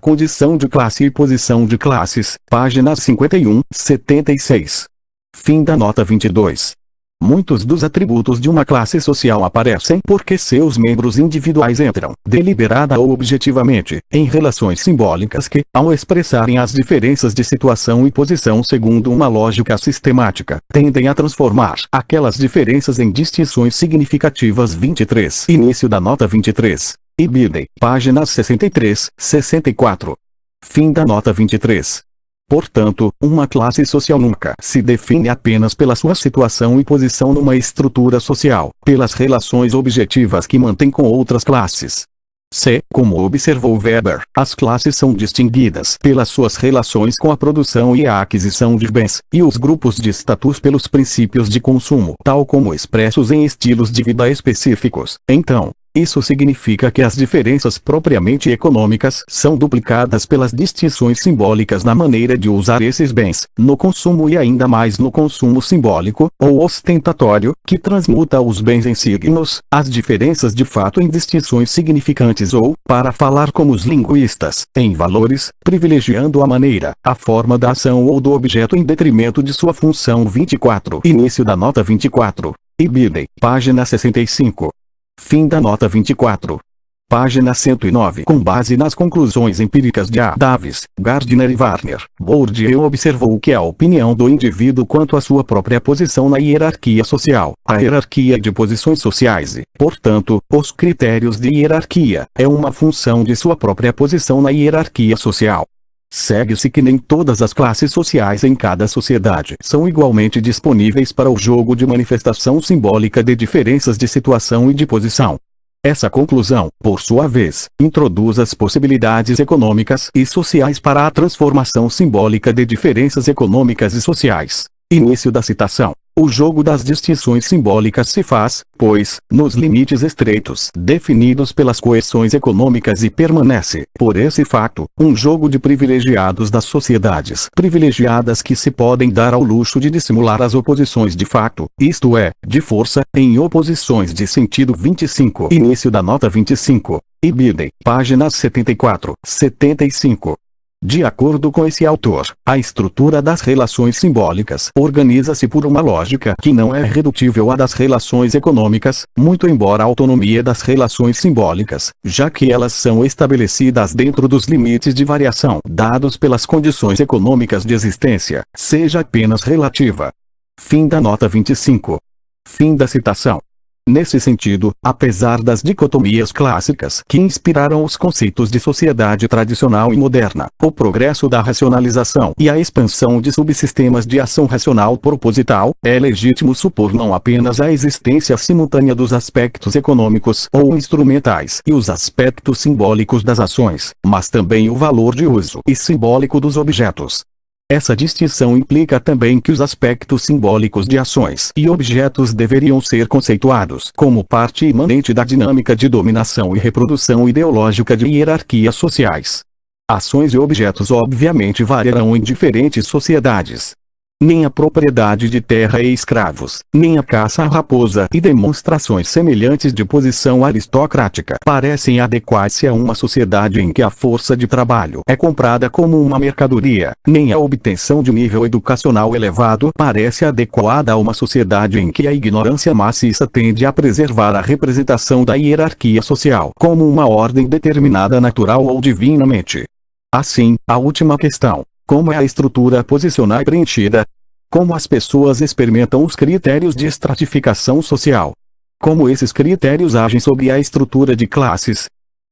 Condição de classe e posição de classes, páginas 51, 76. Fim da nota 22. Muitos dos atributos de uma classe social aparecem porque seus membros individuais entram, deliberada ou objetivamente, em relações simbólicas que, ao expressarem as diferenças de situação e posição segundo uma lógica sistemática, tendem a transformar aquelas diferenças em distinções significativas. 23. Início da nota 23. Ibidem, páginas 63, 64. Fim da nota 23. Portanto, uma classe social nunca se define apenas pela sua situação e posição numa estrutura social, pelas relações objetivas que mantém com outras classes. Se, como observou Weber, as classes são distinguidas pelas suas relações com a produção e a aquisição de bens, e os grupos de status pelos princípios de consumo, tal como expressos em estilos de vida específicos, então, isso significa que as diferenças propriamente econômicas são duplicadas pelas distinções simbólicas na maneira de usar esses bens, no consumo e ainda mais no consumo simbólico, ou ostentatório, que transmuta os bens em signos, as diferenças de fato em distinções significantes ou, para falar como os linguistas, em valores, privilegiando a maneira, a forma da ação ou do objeto em detrimento de sua função. 24. Início da nota 24. Ibidem, página 65. Fim da nota 24. Página 109. Com base nas conclusões empíricas de A. Davis, Gardner e Warner, Bourdieu observou que a opinião do indivíduo quanto à sua própria posição na hierarquia social, a hierarquia de posições sociais e, portanto, os critérios de hierarquia, é uma função de sua própria posição na hierarquia social. Segue-se que nem todas as classes sociais em cada sociedade são igualmente disponíveis para o jogo de manifestação simbólica de diferenças de situação e de posição. Essa conclusão, por sua vez, introduz as possibilidades econômicas e sociais para a transformação simbólica de diferenças econômicas e sociais. Início da citação. O jogo das distinções simbólicas se faz, pois, nos limites estreitos definidos pelas coerções econômicas e permanece, por esse fato, um jogo de privilegiados das sociedades privilegiadas que se podem dar ao luxo de dissimular as oposições de fato, isto é, de força, em oposições de sentido. 25. Início da nota 25. Ibidem, páginas 74, 75. De acordo com esse autor, a estrutura das relações simbólicas organiza-se por uma lógica que não é redutível à das relações econômicas, muito embora a autonomia das relações simbólicas, já que elas são estabelecidas dentro dos limites de variação dados pelas condições econômicas de existência, seja apenas relativa. Fim da nota 25. Fim da citação. Nesse sentido, apesar das dicotomias clássicas que inspiraram os conceitos de sociedade tradicional e moderna, o progresso da racionalização e a expansão de subsistemas de ação racional proposital, é legítimo supor não apenas a existência simultânea dos aspectos econômicos ou instrumentais e os aspectos simbólicos das ações, mas também o valor de uso e simbólico dos objetos. Essa distinção implica também que os aspectos simbólicos de ações e objetos deveriam ser conceituados como parte imanente da dinâmica de dominação e reprodução ideológica de hierarquias sociais. Ações e objetos obviamente variarão em diferentes sociedades. Nem a propriedade de terra e escravos, nem a caça à raposa e demonstrações semelhantes de posição aristocrática parecem adequar-se a uma sociedade em que a força de trabalho é comprada como uma mercadoria, nem a obtenção de nível educacional elevado parece adequada a uma sociedade em que a ignorância maciça tende a preservar a representação da hierarquia social como uma ordem determinada natural ou divinamente. Assim, a última questão: como é a estrutura posicional preenchida? Como as pessoas experimentam os critérios de estratificação social? Como esses critérios agem sobre a estrutura de classes?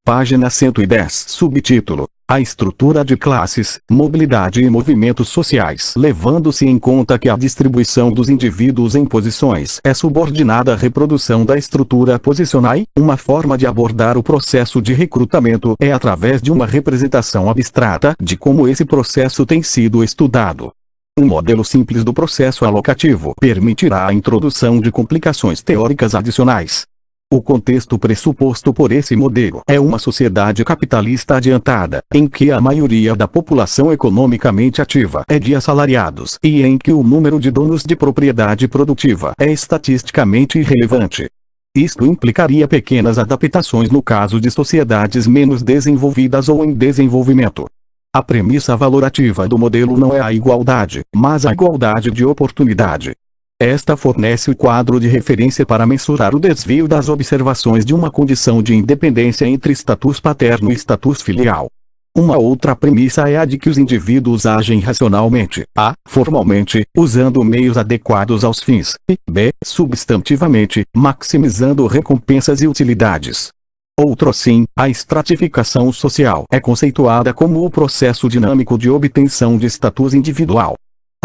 Página 110. Subtítulo: A estrutura de classes, mobilidade e movimentos sociais. Levando-se em conta que a distribuição dos indivíduos em posições é subordinada à reprodução da estrutura posicional, uma forma de abordar o processo de recrutamento é através de uma representação abstrata de como esse processo tem sido estudado. Um modelo simples do processo alocativo permitirá a introdução de complicações teóricas adicionais. O contexto pressuposto por esse modelo é uma sociedade capitalista adiantada, em que a maioria da população economicamente ativa é de assalariados e em que o número de donos de propriedade produtiva é estatisticamente irrelevante. Isto implicaria pequenas adaptações no caso de sociedades menos desenvolvidas ou em desenvolvimento. A premissa valorativa do modelo não é a igualdade, mas a igualdade de oportunidade. Esta fornece o quadro de referência para mensurar o desvio das observações de uma condição de independência entre status paterno e status filial. Uma outra premissa é a de que os indivíduos agem racionalmente, a, formalmente, usando meios adequados aos fins, e, b, substantivamente, maximizando recompensas e utilidades. Outrosim, a estratificação social é conceituada como o processo dinâmico de obtenção de status individual.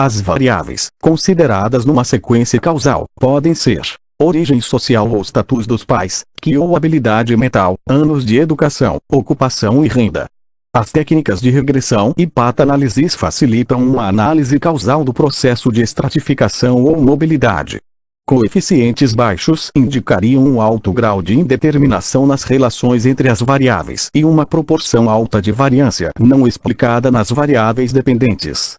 As variáveis, consideradas numa sequência causal, podem ser origem social ou status dos pais, que ou habilidade mental, anos de educação, ocupação e renda. As técnicas de regressão e pata-análises facilitam uma análise causal do processo de estratificação ou mobilidade. Coeficientes baixos indicariam um alto grau de indeterminação nas relações entre as variáveis e uma proporção alta de variância não explicada nas variáveis dependentes.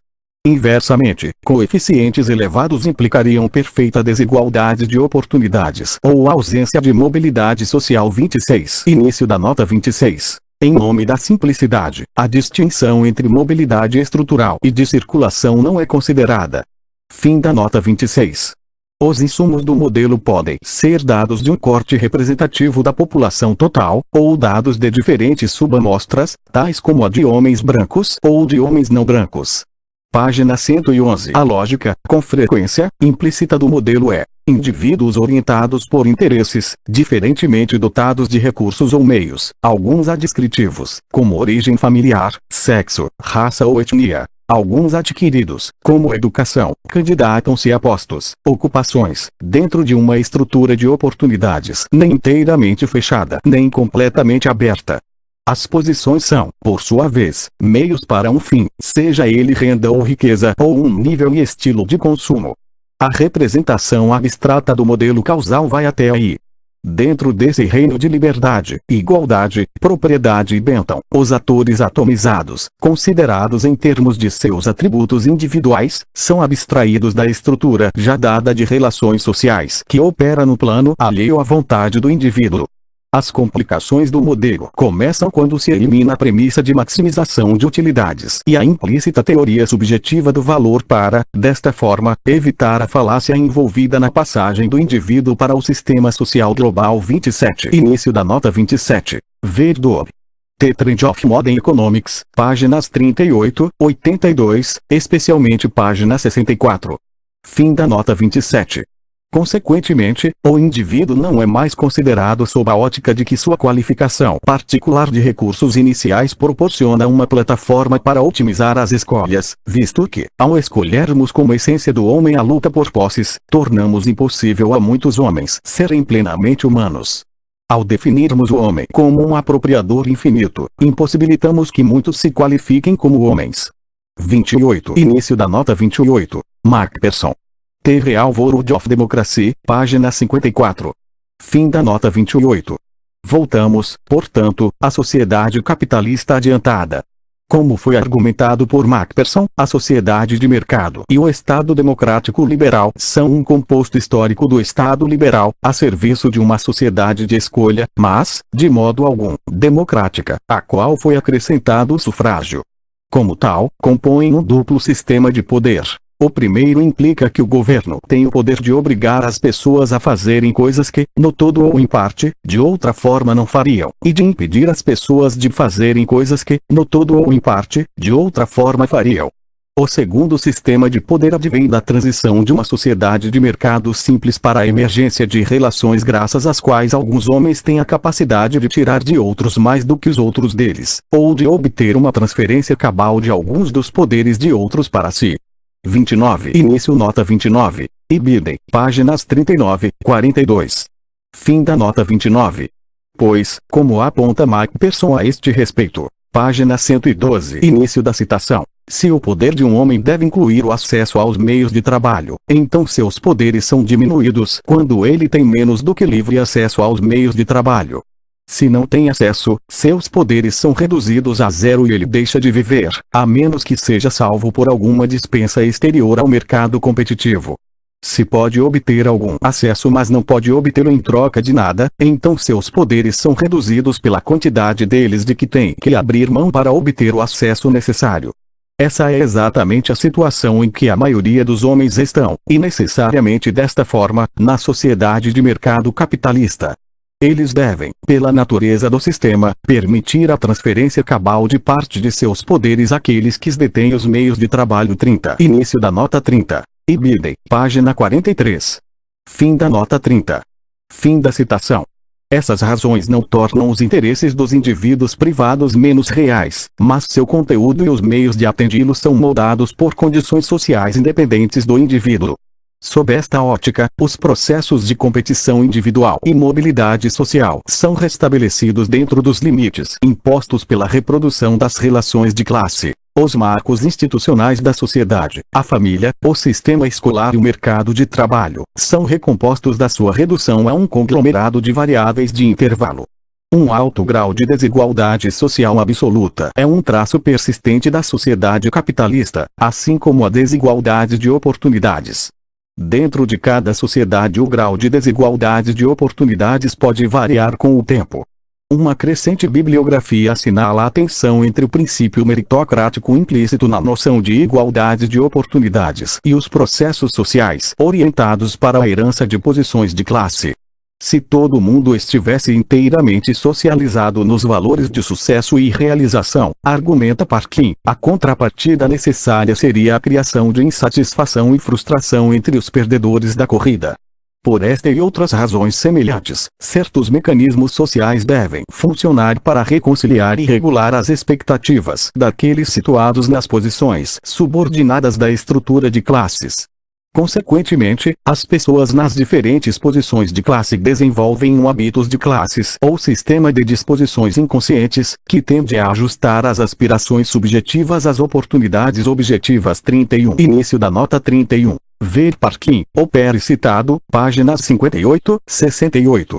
Inversamente, coeficientes elevados implicariam perfeita desigualdade de oportunidades ou ausência de mobilidade social. 26. Início da nota 26. Em nome da simplicidade, a distinção entre mobilidade estrutural e de circulação não é considerada. Fim da nota 26. Os insumos do modelo podem ser dados de um corte representativo da população total, ou dados de diferentes subamostras, tais como a de homens brancos ou de homens não brancos. Página 111. A lógica, com frequência, implícita do modelo é: indivíduos orientados por interesses, diferentemente dotados de recursos ou meios, alguns adscritivos, como origem familiar, sexo, raça ou etnia. Alguns adquiridos, como educação, candidatam-se a postos, ocupações, dentro de uma estrutura de oportunidades nem inteiramente fechada nem completamente aberta. As posições são, por sua vez, meios para um fim, seja ele renda ou riqueza ou um nível e estilo de consumo. A representação abstrata do modelo causal vai até aí. Dentro desse reino de liberdade, igualdade, propriedade e bênção, os atores atomizados, considerados em termos de seus atributos individuais, são abstraídos da estrutura já dada de relações sociais que opera no plano alheio à vontade do indivíduo. As complicações do modelo começam quando se elimina a premissa de maximização de utilidades e a implícita teoria subjetiva do valor para, desta forma, evitar a falácia envolvida na passagem do indivíduo para o sistema social global. 27. Início da nota 27. Verdor. The Trend of Modern Economics, páginas 38, 82, especialmente página 64. Fim da nota 27. Consequentemente, o indivíduo não é mais considerado sob a ótica de que sua qualificação particular de recursos iniciais proporciona uma plataforma para otimizar as escolhas, visto que, ao escolhermos como essência do homem a luta por posses, tornamos impossível a muitos homens serem plenamente humanos. Ao definirmos o homem como um apropriador infinito, impossibilitamos que muitos se qualifiquem como homens. 28. Início da nota 28. Macpherson. The Real World of Democracy, página 54. Fim da nota 28. Voltamos, portanto, à sociedade capitalista adiantada. Como foi argumentado por Macpherson, a sociedade de mercado e o Estado democrático liberal são um composto histórico do Estado liberal, a serviço de uma sociedade de escolha, mas, de modo algum, democrática, a qual foi acrescentado o sufrágio. Como tal, compõem um duplo sistema de poder. O primeiro implica que o governo tem o poder de obrigar as pessoas a fazerem coisas que, no todo ou em parte, de outra forma não fariam, e de impedir as pessoas de fazerem coisas que, no todo ou em parte, de outra forma fariam. O segundo sistema de poder advém da transição de uma sociedade de mercado simples para a emergência de relações graças às quais alguns homens têm a capacidade de tirar de outros mais do que os outros deles, ou de obter uma transferência cabal de alguns dos poderes de outros para si. 29. Início nota 29. Ibidem, páginas 39, 42. Fim da nota 29. Pois, como aponta Macpherson a este respeito, página 112. Início da citação. Se o poder de um homem deve incluir o acesso aos meios de trabalho, então seus poderes são diminuídos quando ele tem menos do que livre acesso aos meios de trabalho. Se não tem acesso, seus poderes são reduzidos a zero e ele deixa de viver, a menos que seja salvo por alguma dispensa exterior ao mercado competitivo. Se pode obter algum acesso mas não pode obtê-lo em troca de nada, então seus poderes são reduzidos pela quantidade deles de que tem que abrir mão para obter o acesso necessário. Essa é exatamente a situação em que a maioria dos homens estão, e necessariamente desta forma, na sociedade de mercado capitalista. Eles devem, pela natureza do sistema, permitir a transferência cabal de parte de seus poderes àqueles que detêm os meios de trabalho. 30. Início da nota 30. Ibidem, página 43. Fim da nota 30. Fim da citação. Essas razões não tornam os interesses dos indivíduos privados menos reais, mas seu conteúdo e os meios de atendi-los são moldados por condições sociais independentes do indivíduo. Sob esta ótica, os processos de competição individual e mobilidade social são restabelecidos dentro dos limites impostos pela reprodução das relações de classe, os marcos institucionais da sociedade, a família, o sistema escolar e o mercado de trabalho, são recompostos da sua redução a um conglomerado de variáveis de intervalo. Um alto grau de desigualdade social absoluta é um traço persistente da sociedade capitalista, assim como a desigualdade de oportunidades. Dentro de cada sociedade o grau de desigualdade de oportunidades pode variar com o tempo. Uma crescente bibliografia assinala a tensão entre o princípio meritocrático implícito na noção de igualdade de oportunidades e os processos sociais orientados para a herança de posições de classe. Se todo mundo estivesse inteiramente socializado nos valores de sucesso e realização, argumenta Parkin, a contrapartida necessária seria a criação de insatisfação e frustração entre os perdedores da corrida. Por esta e outras razões semelhantes, certos mecanismos sociais devem funcionar para reconciliar e regular as expectativas daqueles situados nas posições subordinadas da estrutura de classes. Consequentemente, as pessoas nas diferentes posições de classe desenvolvem hábitos de classes ou sistema de disposições inconscientes, que tende a ajustar as aspirações subjetivas às oportunidades objetivas. 31. Início da nota 31. Ver Parkin, o citado, páginas 58, 68.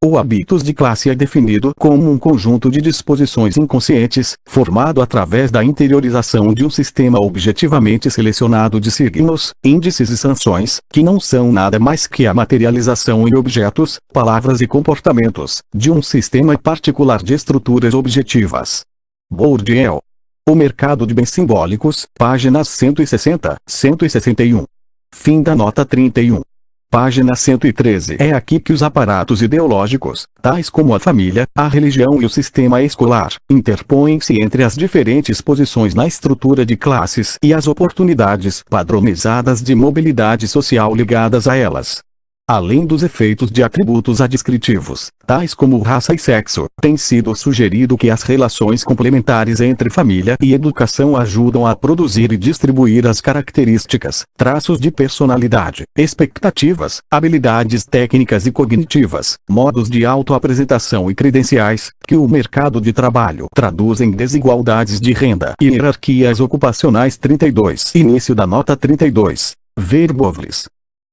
O habitus de classe é definido como um conjunto de disposições inconscientes, formado através da interiorização de um sistema objetivamente selecionado de signos, índices e sanções, que não são nada mais que a materialização em objetos, palavras e comportamentos, de um sistema particular de estruturas objetivas. Bourdieu. O mercado de bens simbólicos, páginas 160, 161. Fim da nota 31. Página 113. É aqui que os aparatos ideológicos, tais como a família, a religião e o sistema escolar, interpõem-se entre as diferentes posições na estrutura de classes e as oportunidades padronizadas de mobilidade social ligadas a elas. Além dos efeitos de atributos adescritivos, tais como raça e sexo, tem sido sugerido que as relações complementares entre família e educação ajudam a produzir e distribuir as características, traços de personalidade, expectativas, habilidades técnicas e cognitivas, modos de autoapresentação e credenciais, que o mercado de trabalho traduz em desigualdades de renda e hierarquias ocupacionais. 32. Início da nota 32. Verbovlis.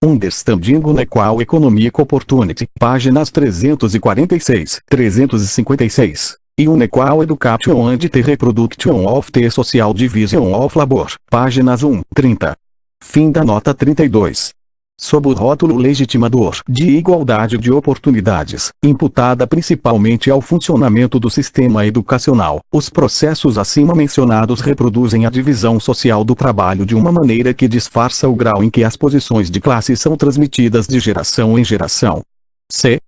Understanding Unequal Economic Opportunity, páginas 346, 356. E Unequal Education and the Reproduction of the Social Division of Labor, páginas 1, 30. Fim da nota 32. Sob o rótulo legitimador de igualdade de oportunidades, imputada principalmente ao funcionamento do sistema educacional, os processos acima mencionados reproduzem a divisão social do trabalho de uma maneira que disfarça o grau em que as posições de classe são transmitidas de geração em geração.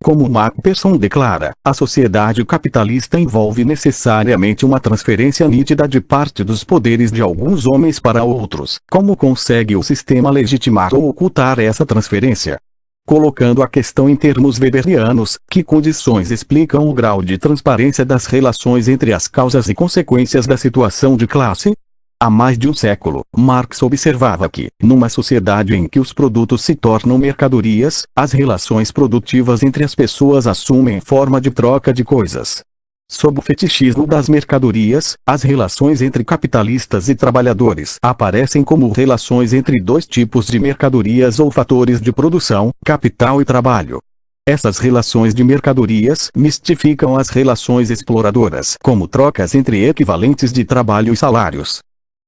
Como Macpherson declara, a sociedade capitalista envolve necessariamente uma transferência nítida de parte dos poderes de alguns homens para outros. Como consegue o sistema legitimar ou ocultar essa transferência? Colocando a questão em termos weberianos, que condições explicam o grau de transparência das relações entre as causas e consequências da situação de classe? Há mais de um século, Marx observava que, numa sociedade em que os produtos se tornam mercadorias, as relações produtivas entre as pessoas assumem forma de troca de coisas. Sob o fetichismo das mercadorias, as relações entre capitalistas e trabalhadores aparecem como relações entre dois tipos de mercadorias ou fatores de produção, capital e trabalho. Essas relações de mercadorias mistificam as relações exploradoras como trocas entre equivalentes de trabalho e salários.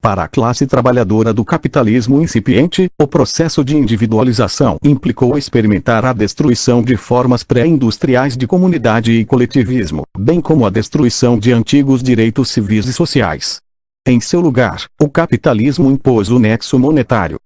Para a classe trabalhadora do capitalismo incipiente, o processo de individualização implicou experimentar a destruição de formas pré-industriais de comunidade e coletivismo, bem como a destruição de antigos direitos civis e sociais. Em seu lugar, o capitalismo impôs o nexo monetário.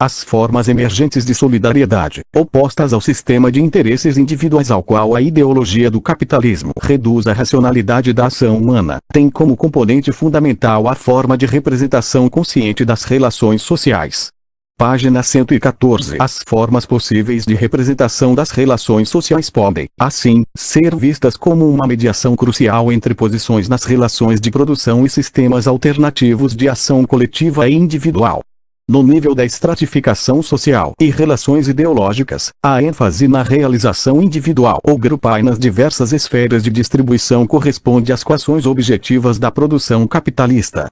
As formas emergentes de solidariedade, opostas ao sistema de interesses individuais ao qual a ideologia do capitalismo reduz a racionalidade da ação humana, tem como componente fundamental a forma de representação consciente das relações sociais. Página 114. As formas possíveis de representação das relações sociais podem, assim, ser vistas como uma mediação crucial entre posições nas relações de produção e sistemas alternativos de ação coletiva e individual. No nível da estratificação social e relações ideológicas, a ênfase na realização individual ou grupal nas diversas esferas de distribuição corresponde às equações objetivas da produção capitalista.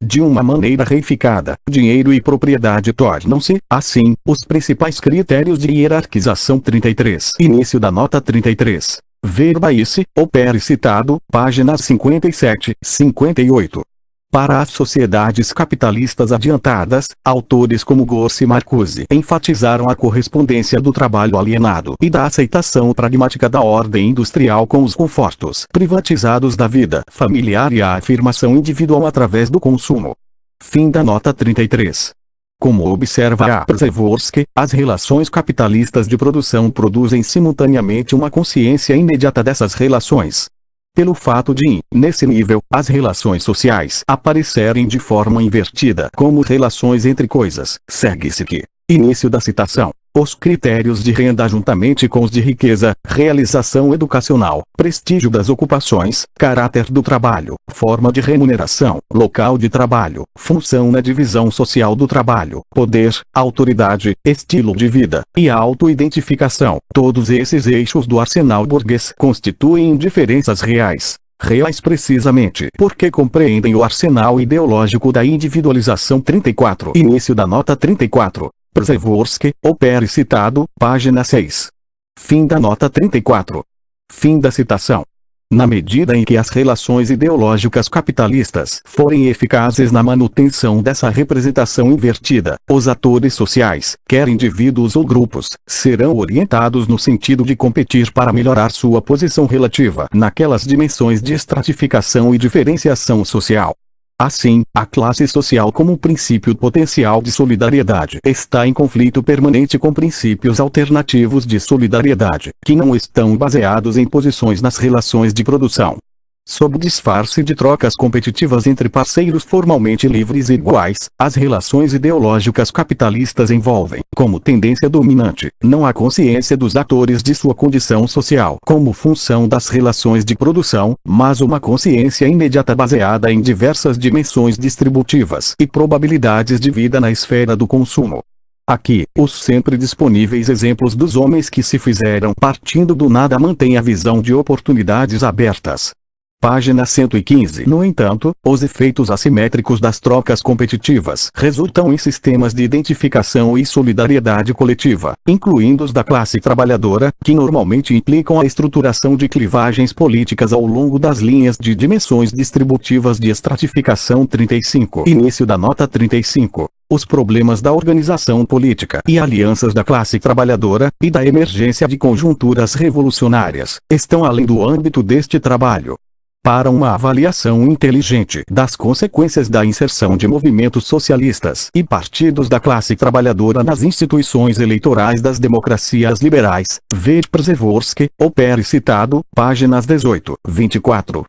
De uma maneira reificada, dinheiro e propriedade tornam-se, assim, os principais critérios de hierarquização. 33. Início da nota 33. Verbaice, opere citado, páginas 57, 58. Para as sociedades capitalistas adiantadas, autores como Gorsi e Marcuse enfatizaram a correspondência do trabalho alienado e da aceitação pragmática da ordem industrial com os confortos privatizados da vida familiar e a afirmação individual através do consumo. Fim da nota 33. Como observa Przeworski, as relações capitalistas de produção produzem simultaneamente uma consciência imediata dessas relações. Pelo fato de, nesse nível, as relações sociais aparecerem de forma invertida como relações entre coisas, segue-se que, início da citação, os critérios de renda juntamente com os de riqueza, realização educacional, prestígio das ocupações, caráter do trabalho, forma de remuneração, local de trabalho, função na divisão social do trabalho, poder, autoridade, estilo de vida e auto-identificação, todos esses eixos do arsenal burguês constituem diferenças reais. Reais precisamente porque compreendem o arsenal ideológico da individualização. 34. Início da nota 34. Przeworski, opere citado, página 6. Fim da nota 34. Fim da citação. Na medida em que as relações ideológicas capitalistas forem eficazes na manutenção dessa representação invertida, os atores sociais, quer indivíduos ou grupos, serão orientados no sentido de competir para melhorar sua posição relativa naquelas dimensões de estratificação e diferenciação social. Assim, a classe social como princípio potencial de solidariedade está em conflito permanente com princípios alternativos de solidariedade, que não estão baseados em posições nas relações de produção. Sob disfarce de trocas competitivas entre parceiros formalmente livres e iguais, as relações ideológicas capitalistas envolvem, como tendência dominante, não a consciência dos atores de sua condição social como função das relações de produção, mas uma consciência imediata baseada em diversas dimensões distributivas e probabilidades de vida na esfera do consumo. Aqui, os sempre disponíveis exemplos dos homens que se fizeram partindo do nada mantêm a visão de oportunidades abertas. Página 115. No entanto, os efeitos assimétricos das trocas competitivas resultam em sistemas de identificação e solidariedade coletiva, incluindo os da classe trabalhadora, que normalmente implicam a estruturação de clivagens políticas ao longo das linhas de dimensões distributivas de estratificação 35. Início da nota 35. Os problemas da organização política e alianças da classe trabalhadora, e da emergência de conjunturas revolucionárias, estão além do âmbito deste trabalho. Para uma avaliação inteligente das consequências da inserção de movimentos socialistas e partidos da classe trabalhadora nas instituições eleitorais das democracias liberais, veja Przeworski, o Pérez citado, páginas 18, 24.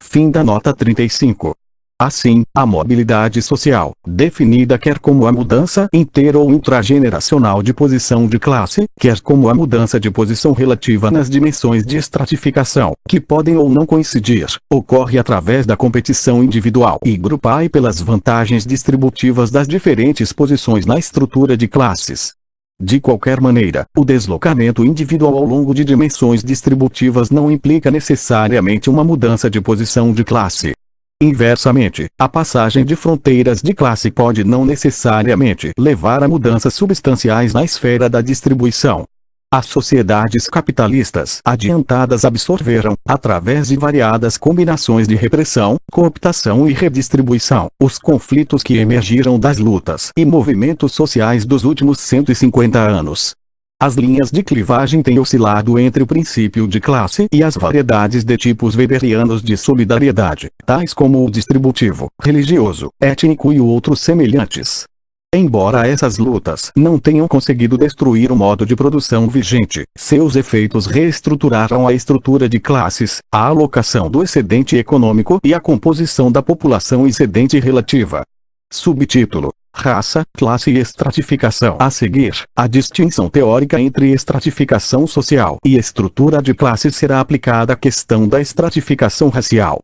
Fim da nota 35. Assim, a mobilidade social, definida quer como a mudança inter- ou intrageneracional de posição de classe, quer como a mudança de posição relativa nas dimensões de estratificação, que podem ou não coincidir, ocorre através da competição individual e grupal e pelas vantagens distributivas das diferentes posições na estrutura de classes. De qualquer maneira, o deslocamento individual ao longo de dimensões distributivas não implica necessariamente uma mudança de posição de classe. Inversamente, a passagem de fronteiras de classe pode não necessariamente levar a mudanças substanciais na esfera da distribuição. As sociedades capitalistas adiantadas absorveram, através de variadas combinações de repressão, cooptação e redistribuição, os conflitos que emergiram das lutas e movimentos sociais dos últimos 150 anos. As linhas de clivagem têm oscilado entre o princípio de classe e as variedades de tipos weberianos de solidariedade, tais como o distributivo, religioso, étnico e outros semelhantes. Embora essas lutas não tenham conseguido destruir o modo de produção vigente, seus efeitos reestruturaram a estrutura de classes, a alocação do excedente econômico e a composição da população excedente relativa. Subtítulo: Raça, classe e estratificação. A seguir, a distinção teórica entre estratificação social e estrutura de classe será aplicada à questão da estratificação racial.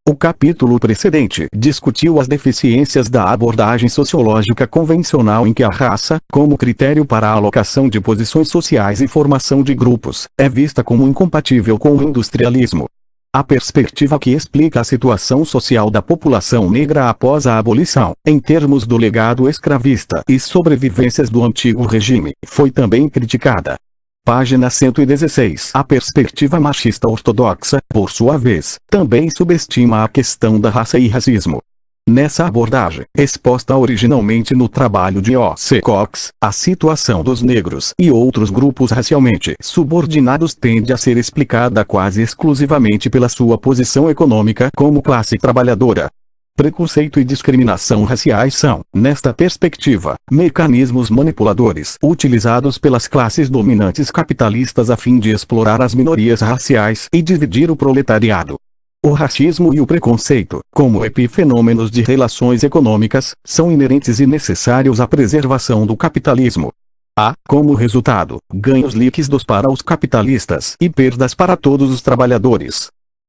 O capítulo precedente discutiu as deficiências da abordagem sociológica convencional em que a raça, como critério para a alocação de posições sociais e formação de grupos, é vista como incompatível com o industrialismo. A perspectiva que explica a situação social da população negra após a abolição, em termos do legado escravista e sobrevivências do antigo regime, foi também criticada. Página 116. A perspectiva machista ortodoxa, por sua vez, também subestima a questão da raça e racismo. Nessa abordagem, exposta originalmente no trabalho de O.C. Cox, a situação dos negros e outros grupos racialmente subordinados tende a ser explicada quase exclusivamente pela sua posição econômica como classe trabalhadora. Preconceito e discriminação raciais são, nesta perspectiva, mecanismos manipuladores utilizados pelas classes dominantes capitalistas a fim de explorar as minorias raciais e dividir o proletariado. O racismo e o preconceito, como epifenômenos de relações econômicas, são inerentes e necessários à preservação do capitalismo. Há, como resultado, ganhos líquidos para os capitalistas e perdas para todos os trabalhadores.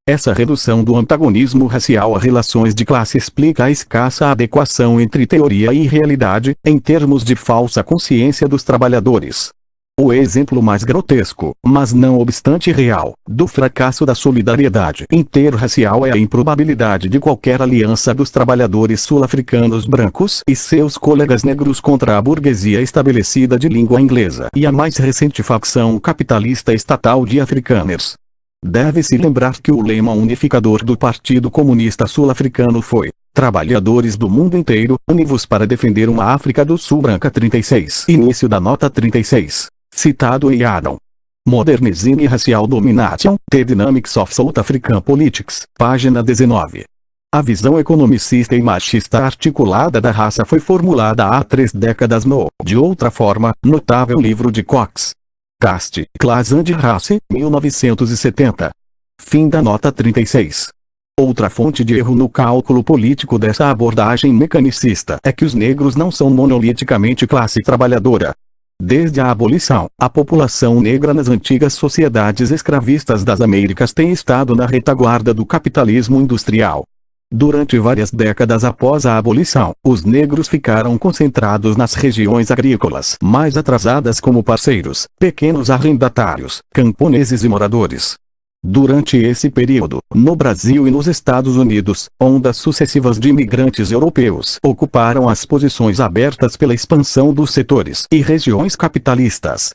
Essa redução do antagonismo racial a relações de classe explica a escassa adequação entre teoria e realidade, em termos de falsa consciência dos trabalhadores. O exemplo mais grotesco, mas não obstante real, do fracasso da solidariedade interracial é a improbabilidade de qualquer aliança dos trabalhadores sul-africanos brancos e seus colegas negros contra a burguesia estabelecida de língua inglesa e a mais recente facção capitalista estatal de afrikaners. Deve-se lembrar que o lema unificador do Partido Comunista Sul-Africano foi: trabalhadores do mundo inteiro, univos para defender uma África do Sul branca. 36. Início da nota 36. Citado em Adam. Modernism e Racial Domination, The Dynamics of South African Politics, página 19. A visão economicista e machista articulada da raça foi formulada há 3 décadas no, de outra forma, notável livro de Cox. Caste, Class and Race, 1970. Fim da nota 36. Outra fonte de erro no cálculo político dessa abordagem mecanicista é que os negros não são monoliticamente classe trabalhadora. Desde a abolição, a população negra nas antigas sociedades escravistas das Américas tem estado na retaguarda do capitalismo industrial. Durante várias décadas após a abolição, os negros ficaram concentrados nas regiões agrícolas mais atrasadas como parceiros, pequenos arrendatários, camponeses e moradores. Durante esse período, no Brasil e nos Estados Unidos, ondas sucessivas de imigrantes europeus ocuparam as posições abertas pela expansão dos setores e regiões capitalistas.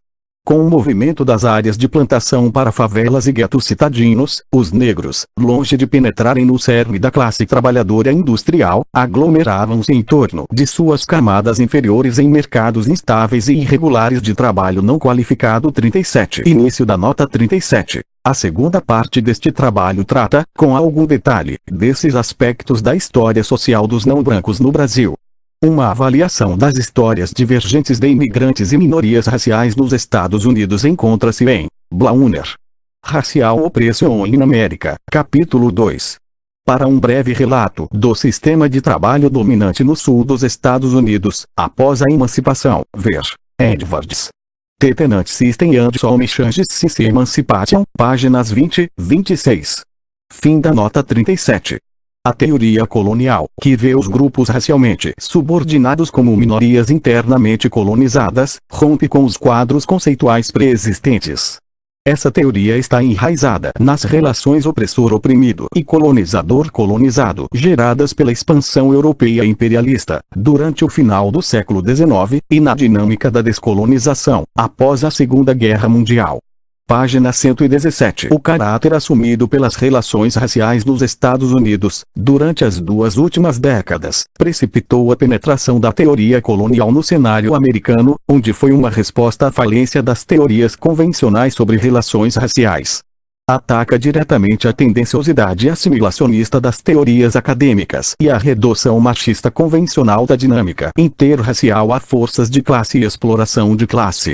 Com o movimento das áreas de plantação para favelas e guetos citadinos, os negros, longe de penetrarem no cerne da classe trabalhadora industrial, aglomeravam-se em torno de suas camadas inferiores em mercados instáveis e irregulares de trabalho não qualificado. 37. Início da nota 37. A segunda parte deste trabalho trata, com algum detalhe, desses aspectos da história social dos não-brancos no Brasil. Uma avaliação das histórias divergentes de imigrantes e minorias raciais nos Estados Unidos encontra-se em Blauner. Racial Oppression in America, capítulo 2. Para um breve relato do sistema de trabalho dominante no sul dos Estados Unidos, após a emancipação, ver Edwards. The Tenant System and Some Changes Since Emancipation, páginas 20, 26. Fim da nota 37. A teoria colonial, que vê os grupos racialmente subordinados como minorias internamente colonizadas, rompe com os quadros conceituais pré-existentes. Essa teoria está enraizada nas relações opressor-oprimido e colonizador-colonizado geradas pela expansão europeia imperialista durante o final do século XIX e na dinâmica da descolonização após a Segunda Guerra Mundial. Página 117. O caráter assumido pelas relações raciais nos Estados Unidos, durante as 2 últimas décadas, precipitou a penetração da teoria colonial no cenário americano, onde foi uma resposta à falência das teorias convencionais sobre relações raciais. Ataca diretamente a tendenciosidade assimilacionista das teorias acadêmicas e a redução machista convencional da dinâmica interracial a forças de classe e exploração de classe.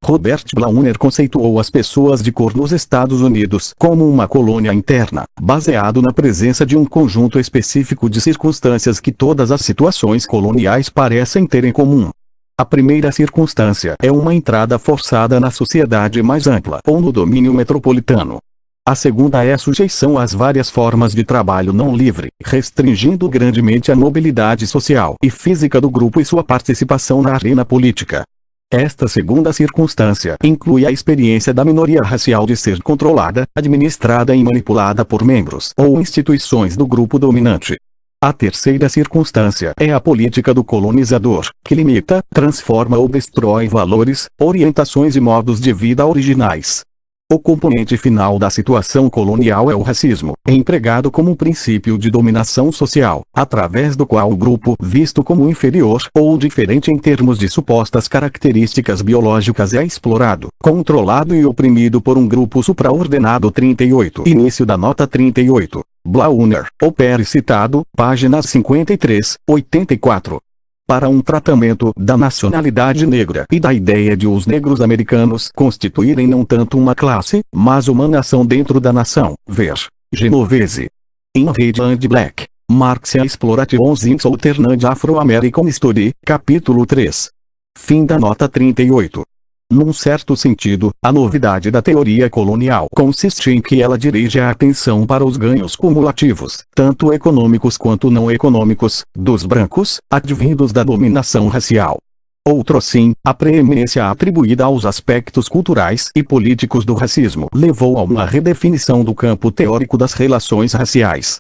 Robert Blauner conceituou as pessoas de cor nos Estados Unidos como uma colônia interna, baseado na presença de um conjunto específico de circunstâncias que todas as situações coloniais parecem ter em comum. A primeira circunstância é uma entrada forçada na sociedade mais ampla ou no domínio metropolitano. A segunda é a sujeição às várias formas de trabalho não livre, restringindo grandemente a mobilidade social e física do grupo e sua participação na arena política. Esta segunda circunstância inclui a experiência da minoria racial de ser controlada, administrada e manipulada por membros ou instituições do grupo dominante. A terceira circunstância é a política do colonizador, que limita, transforma ou destrói valores, orientações e modos de vida originais. O componente final da situação colonial é o racismo, empregado como um princípio de dominação social, através do qual o grupo, visto como inferior ou diferente em termos de supostas características biológicas, é explorado, controlado e oprimido por um grupo supraordenado. 38. Início da nota 38. Blauner, opere citado, páginas 53, 84. Para um tratamento da nacionalidade negra e da ideia de os negros americanos constituírem não tanto uma classe, mas uma nação dentro da nação, ver Genovese. In Red and Black, Marxian Explorations in Southern and Afro-American History, capítulo 3. Fim da nota 38. Num certo sentido, a novidade da teoria colonial consiste em que ela dirige a atenção para os ganhos cumulativos, tanto econômicos quanto não econômicos, dos brancos, advindos da dominação racial. Outrosim, a preeminência atribuída aos aspectos culturais e políticos do racismo levou a uma redefinição do campo teórico das relações raciais.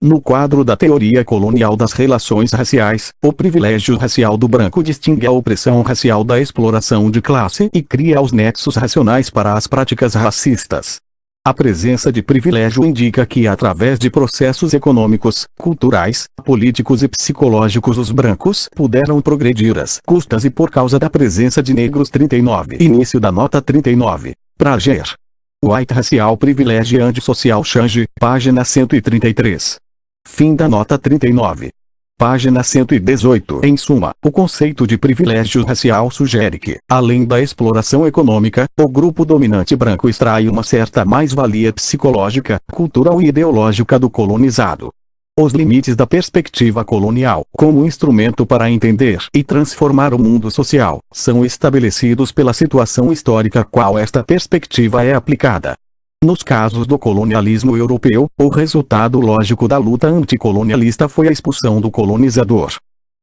No quadro da teoria colonial das relações raciais, o privilégio racial do branco distingue a opressão racial da exploração de classe e cria os nexos racionais para as práticas racistas. A presença de privilégio indica que através de processos econômicos, culturais, políticos e psicológicos os brancos puderam progredir às custas e por causa da presença de negros. 39. Início da nota 39. Prager. White Racial Privilege and Social Change, página 133. Fim da nota 39. Página 118. Em suma, o conceito de privilégio racial sugere que, além da exploração econômica, o grupo dominante branco extrai uma certa mais-valia psicológica, cultural e ideológica do colonizado. Os limites da perspectiva colonial, como instrumento para entender e transformar o mundo social, são estabelecidos pela situação histórica a qual esta perspectiva é aplicada. Nos casos do colonialismo europeu, o resultado lógico da luta anticolonialista foi a expulsão do colonizador.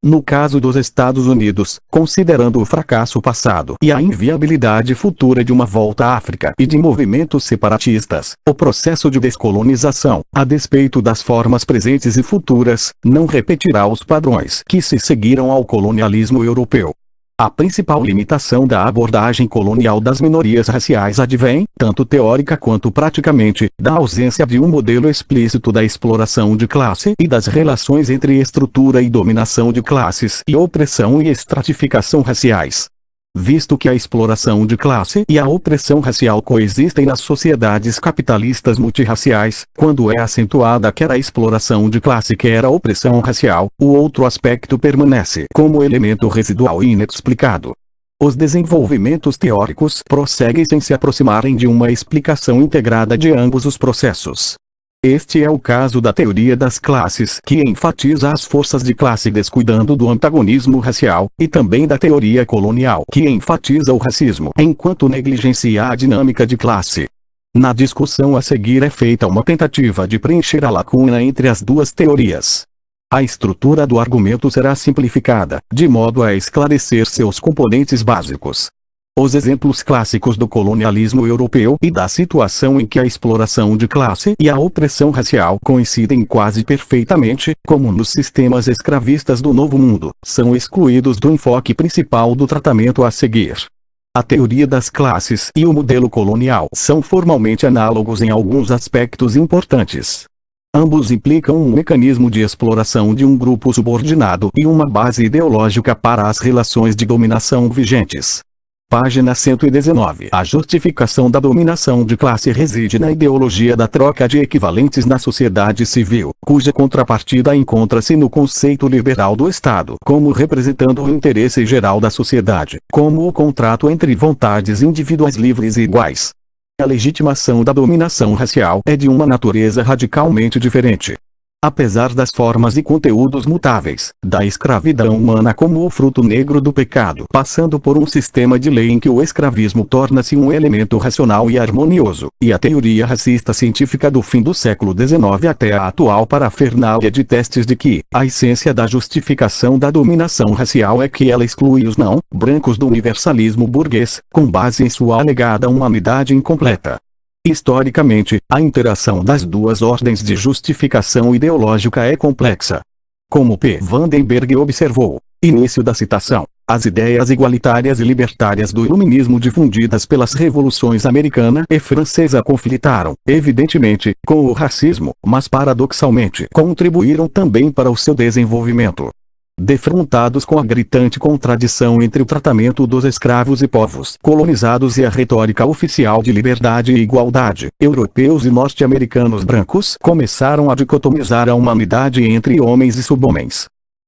No caso dos Estados Unidos, considerando o fracasso passado e a inviabilidade futura de uma volta à África e de movimentos separatistas, o processo de descolonização, a despeito das formas presentes e futuras, não repetirá os padrões que se seguiram ao colonialismo europeu. A principal limitação da abordagem colonial das minorias raciais advém, tanto teórica quanto praticamente, da ausência de um modelo explícito da exploração de classe e das relações entre estrutura e dominação de classes e opressão e estratificação raciais. Visto que a exploração de classe e a opressão racial coexistem nas sociedades capitalistas multirraciais, quando é acentuada quer a exploração de classe quer a opressão racial, o outro aspecto permanece como elemento residual e inexplicado. Os desenvolvimentos teóricos prosseguem sem se aproximarem de uma explicação integrada de ambos os processos. Este é o caso da teoria das classes, que enfatiza as forças de classe descuidando do antagonismo racial, e também da teoria colonial, que enfatiza o racismo enquanto negligencia a dinâmica de classe. Na discussão a seguir é feita uma tentativa de preencher a lacuna entre as duas teorias. A estrutura do argumento será simplificada, de modo a esclarecer seus componentes básicos. Os exemplos clássicos do colonialismo europeu e da situação em que a exploração de classe e a opressão racial coincidem quase perfeitamente, como nos sistemas escravistas do Novo Mundo, são excluídos do enfoque principal do tratamento a seguir. A teoria das classes e o modelo colonial são formalmente análogos em alguns aspectos importantes. Ambos implicam um mecanismo de exploração de um grupo subordinado e uma base ideológica para as relações de dominação vigentes. Página 119. A justificação da dominação de classe reside na ideologia da troca de equivalentes na sociedade civil, cuja contrapartida encontra-se no conceito liberal do Estado como representando o interesse geral da sociedade, como o contrato entre vontades individuais livres e iguais. A legitimação da dominação racial é de uma natureza radicalmente diferente. Apesar das formas e conteúdos mutáveis, da escravidão humana como o fruto negro do pecado, passando por um sistema de lei em que o escravismo torna-se um elemento racional e harmonioso, e a teoria racista científica do fim do século XIX até a atual parafernália de testes de que a essência da justificação da dominação racial é que ela exclui os não-brancos do universalismo burguês, com base em sua alegada humanidade incompleta. Historicamente, a interação das duas ordens de justificação ideológica é complexa. Como P. Vandenberg observou, início da citação, as ideias igualitárias e libertárias do iluminismo difundidas pelas revoluções americana e francesa conflitaram, evidentemente, com o racismo, mas paradoxalmente contribuíram também para o seu desenvolvimento. Defrontados com a gritante contradição entre o tratamento dos escravos e povos colonizados e a retórica oficial de liberdade e igualdade, europeus e norte-americanos brancos começaram a dicotomizar a humanidade entre homens e subhomens.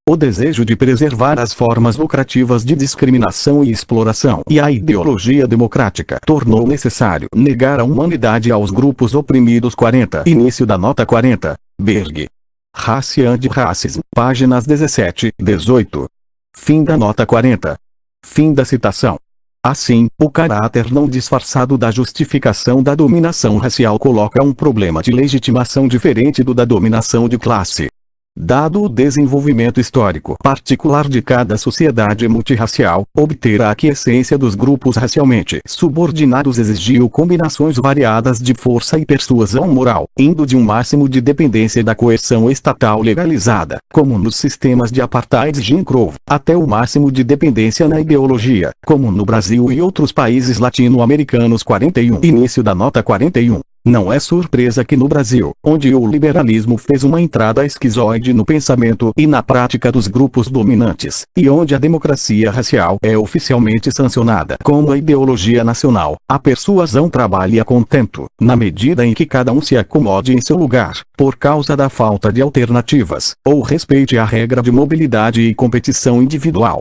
O desejo de preservar as formas lucrativas de discriminação e exploração e a ideologia democrática tornou necessário negar a humanidade aos grupos oprimidos. 40. Início da nota 40. Berg. Race and Racism, páginas 17 e 18. Fim da nota 40. Fim da citação. Assim, o caráter não disfarçado da justificação da dominação racial coloca um problema de legitimação diferente do da dominação de classe. Dado o desenvolvimento histórico particular de cada sociedade multirracial, obter a aquiescência dos grupos racialmente subordinados exigiu combinações variadas de força e persuasão moral, indo de um máximo de dependência da coerção estatal legalizada, como nos sistemas de apartheid e Jim Crow, até o máximo de dependência na ideologia, como no Brasil e outros países latino-americanos. 41. Início da nota 41. Não é surpresa que no Brasil, onde o liberalismo fez uma entrada esquizoide no pensamento e na prática dos grupos dominantes, e onde a democracia racial é oficialmente sancionada como a ideologia nacional, a persuasão trabalhe a contento, na medida em que cada um se acomode em seu lugar, por causa da falta de alternativas, ou respeite a regra de mobilidade e competição individual.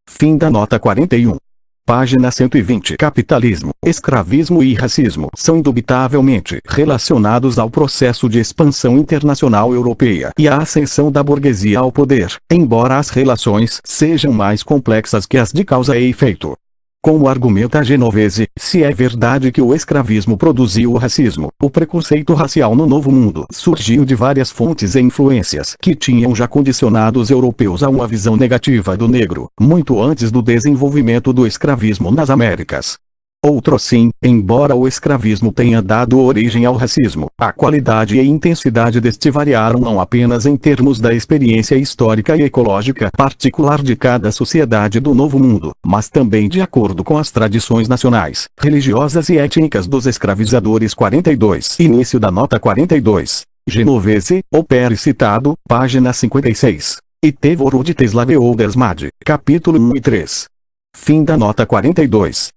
Fim da nota 41. Página 120. Capitalismo, escravismo e racismo são indubitavelmente relacionados ao processo de expansão internacional europeia e à ascensão da burguesia ao poder, embora as relações sejam mais complexas que as de causa e efeito. Como argumenta Genovese, se é verdade que o escravismo produziu o racismo, o preconceito racial no Novo Mundo surgiu de várias fontes e influências que tinham já condicionado os europeus a uma visão negativa do negro, muito antes do desenvolvimento do escravismo nas Américas. Outrosim, embora o escravismo tenha dado origem ao racismo, a qualidade e intensidade deste variaram não apenas em termos da experiência histórica e ecológica particular de cada sociedade do Novo Mundo, mas também de acordo com as tradições nacionais, religiosas e étnicas dos escravizadores. 42. Início da nota 42. Genovese, Opere citado, página 56. E Tevoru de Teslaveudersmad, capítulo 1 e 3. Fim da nota 42.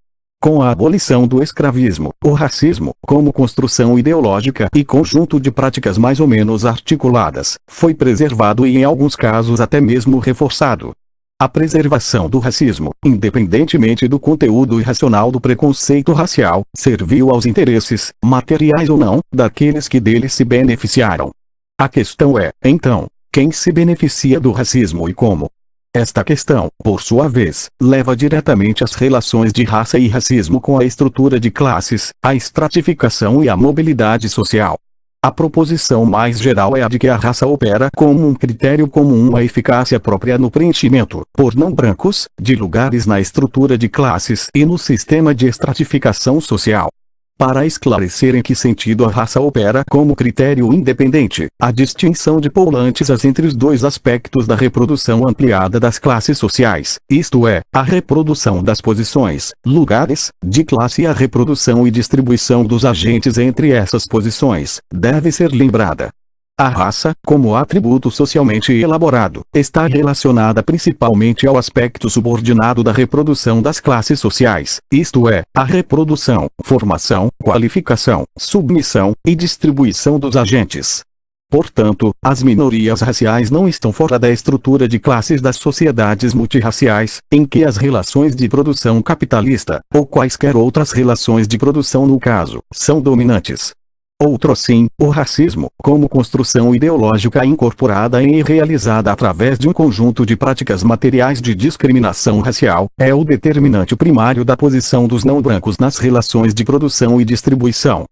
Com a abolição do escravismo, o racismo, como construção ideológica e conjunto de práticas mais ou menos articuladas, foi preservado e em alguns casos até mesmo reforçado. A preservação do racismo, independentemente do conteúdo irracional do preconceito racial, serviu aos interesses, materiais ou não, daqueles que dele se beneficiaram. A questão é, então, quem se beneficia do racismo e como? Esta questão, por sua vez, leva diretamente às relações de raça e racismo com a estrutura de classes, a estratificação e a mobilidade social. A proposição mais geral é a de que a raça opera como um critério comum à eficácia própria no preenchimento, por não brancos, de lugares na estrutura de classes e no sistema de estratificação social. Para esclarecer em que sentido a raça opera como critério independente, a distinção de Poulantzas entre os dois aspectos da reprodução ampliada das classes sociais, isto é, a reprodução das posições, lugares, de classe e a reprodução e distribuição dos agentes entre essas posições, deve ser lembrada. A raça, como atributo socialmente elaborado, está relacionada principalmente ao aspecto subordinado da reprodução das classes sociais, isto é, a reprodução, formação, qualificação, submissão e distribuição dos agentes. Portanto, as minorias raciais não estão fora da estrutura de classes das sociedades multirraciais, em que as relações de produção capitalista, ou quaisquer outras relações de produção no caso, são dominantes. Outrosim, o racismo, como construção ideológica incorporada e realizada através de um conjunto de práticas materiais de discriminação racial, é o determinante primário da posição dos não-brancos nas relações de produção e distribuição.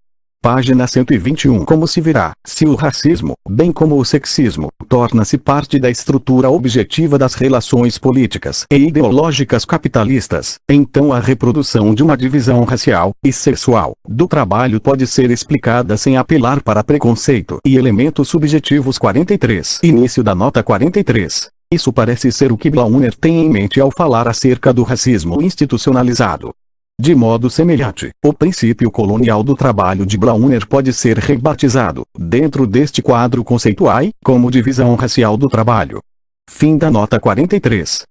Página 121. Como se verá, se o racismo, bem como o sexismo, torna-se parte da estrutura objetiva das relações políticas e ideológicas capitalistas, então a reprodução de uma divisão racial e sexual do trabalho pode ser explicada sem apelar para preconceito e elementos subjetivos. 43. Início da nota 43. Isso parece ser o que Blauner tem em mente ao falar acerca do racismo institucionalizado. De modo semelhante, o princípio colonial do trabalho de Blauner pode ser rebatizado, dentro deste quadro conceitual, como divisão racial do trabalho. Fim da nota 43.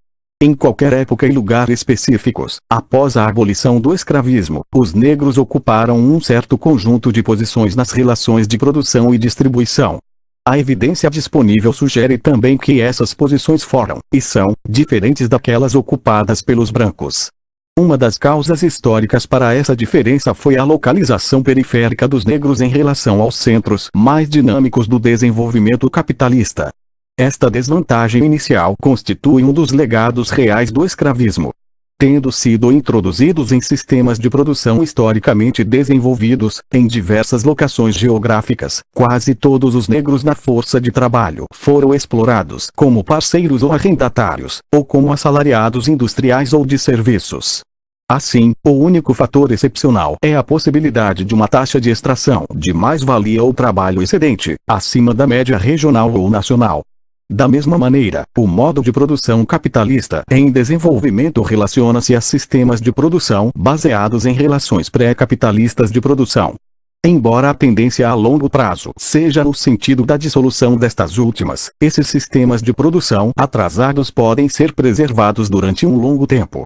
Em qualquer época e lugar específicos, após a abolição do escravismo, os negros ocuparam um certo conjunto de posições nas relações de produção e distribuição. A evidência disponível sugere também que essas posições foram, e são, diferentes daquelas ocupadas pelos brancos. Uma das causas históricas para essa diferença foi a localização periférica dos negros em relação aos centros mais dinâmicos do desenvolvimento capitalista. Esta desvantagem inicial constitui um dos legados reais do escravismo. Tendo sido introduzidos em sistemas de produção historicamente desenvolvidos, em diversas locações geográficas, quase todos os negros na força de trabalho foram explorados como parceiros ou arrendatários, ou como assalariados industriais ou de serviços. Assim, o único fator excepcional é a possibilidade de uma taxa de extração de mais-valia ou trabalho excedente, acima da média regional ou nacional. Da mesma maneira, o modo de produção capitalista em desenvolvimento relaciona-se a sistemas de produção baseados em relações pré-capitalistas de produção. Embora a tendência a longo prazo seja no sentido da dissolução destas últimas, esses sistemas de produção atrasados podem ser preservados durante um longo tempo.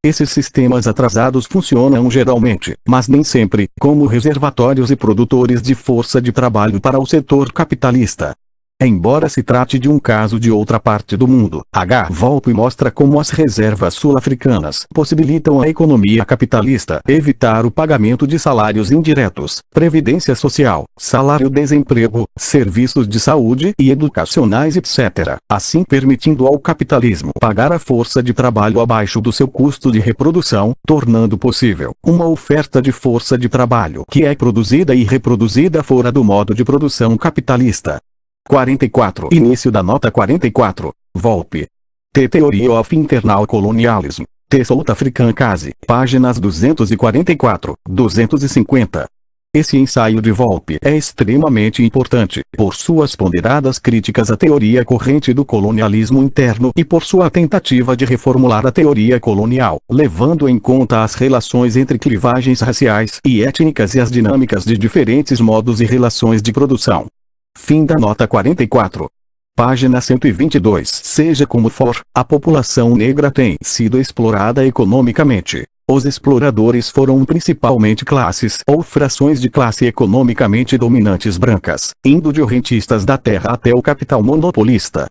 Esses sistemas atrasados funcionam geralmente, mas nem sempre, como reservatórios e produtores de força de trabalho para o setor capitalista. Embora se trate de um caso de outra parte do mundo, Volpe mostra como as reservas sul-africanas possibilitam à economia capitalista evitar o pagamento de salários indiretos, previdência social, salário-desemprego, serviços de saúde e educacionais etc., assim permitindo ao capitalismo pagar a força de trabalho abaixo do seu custo de reprodução, tornando possível uma oferta de força de trabalho que é produzida e reproduzida fora do modo de produção capitalista. 44. Início da nota 44. Volpe. The Theory of Internal Colonialism. The South African Case. Páginas 244, 250. Esse ensaio de Volpe é extremamente importante, por suas ponderadas críticas à teoria corrente do colonialismo interno e por sua tentativa de reformular a teoria colonial, levando em conta as relações entre clivagens raciais e étnicas e as dinâmicas de diferentes modos e relações de produção. Fim da nota 44. Página 122. Seja como for, a população negra tem sido explorada economicamente. Os exploradores foram principalmente classes ou frações de classe economicamente dominantes brancas, indo de rentistas da terra até o capital monopolista.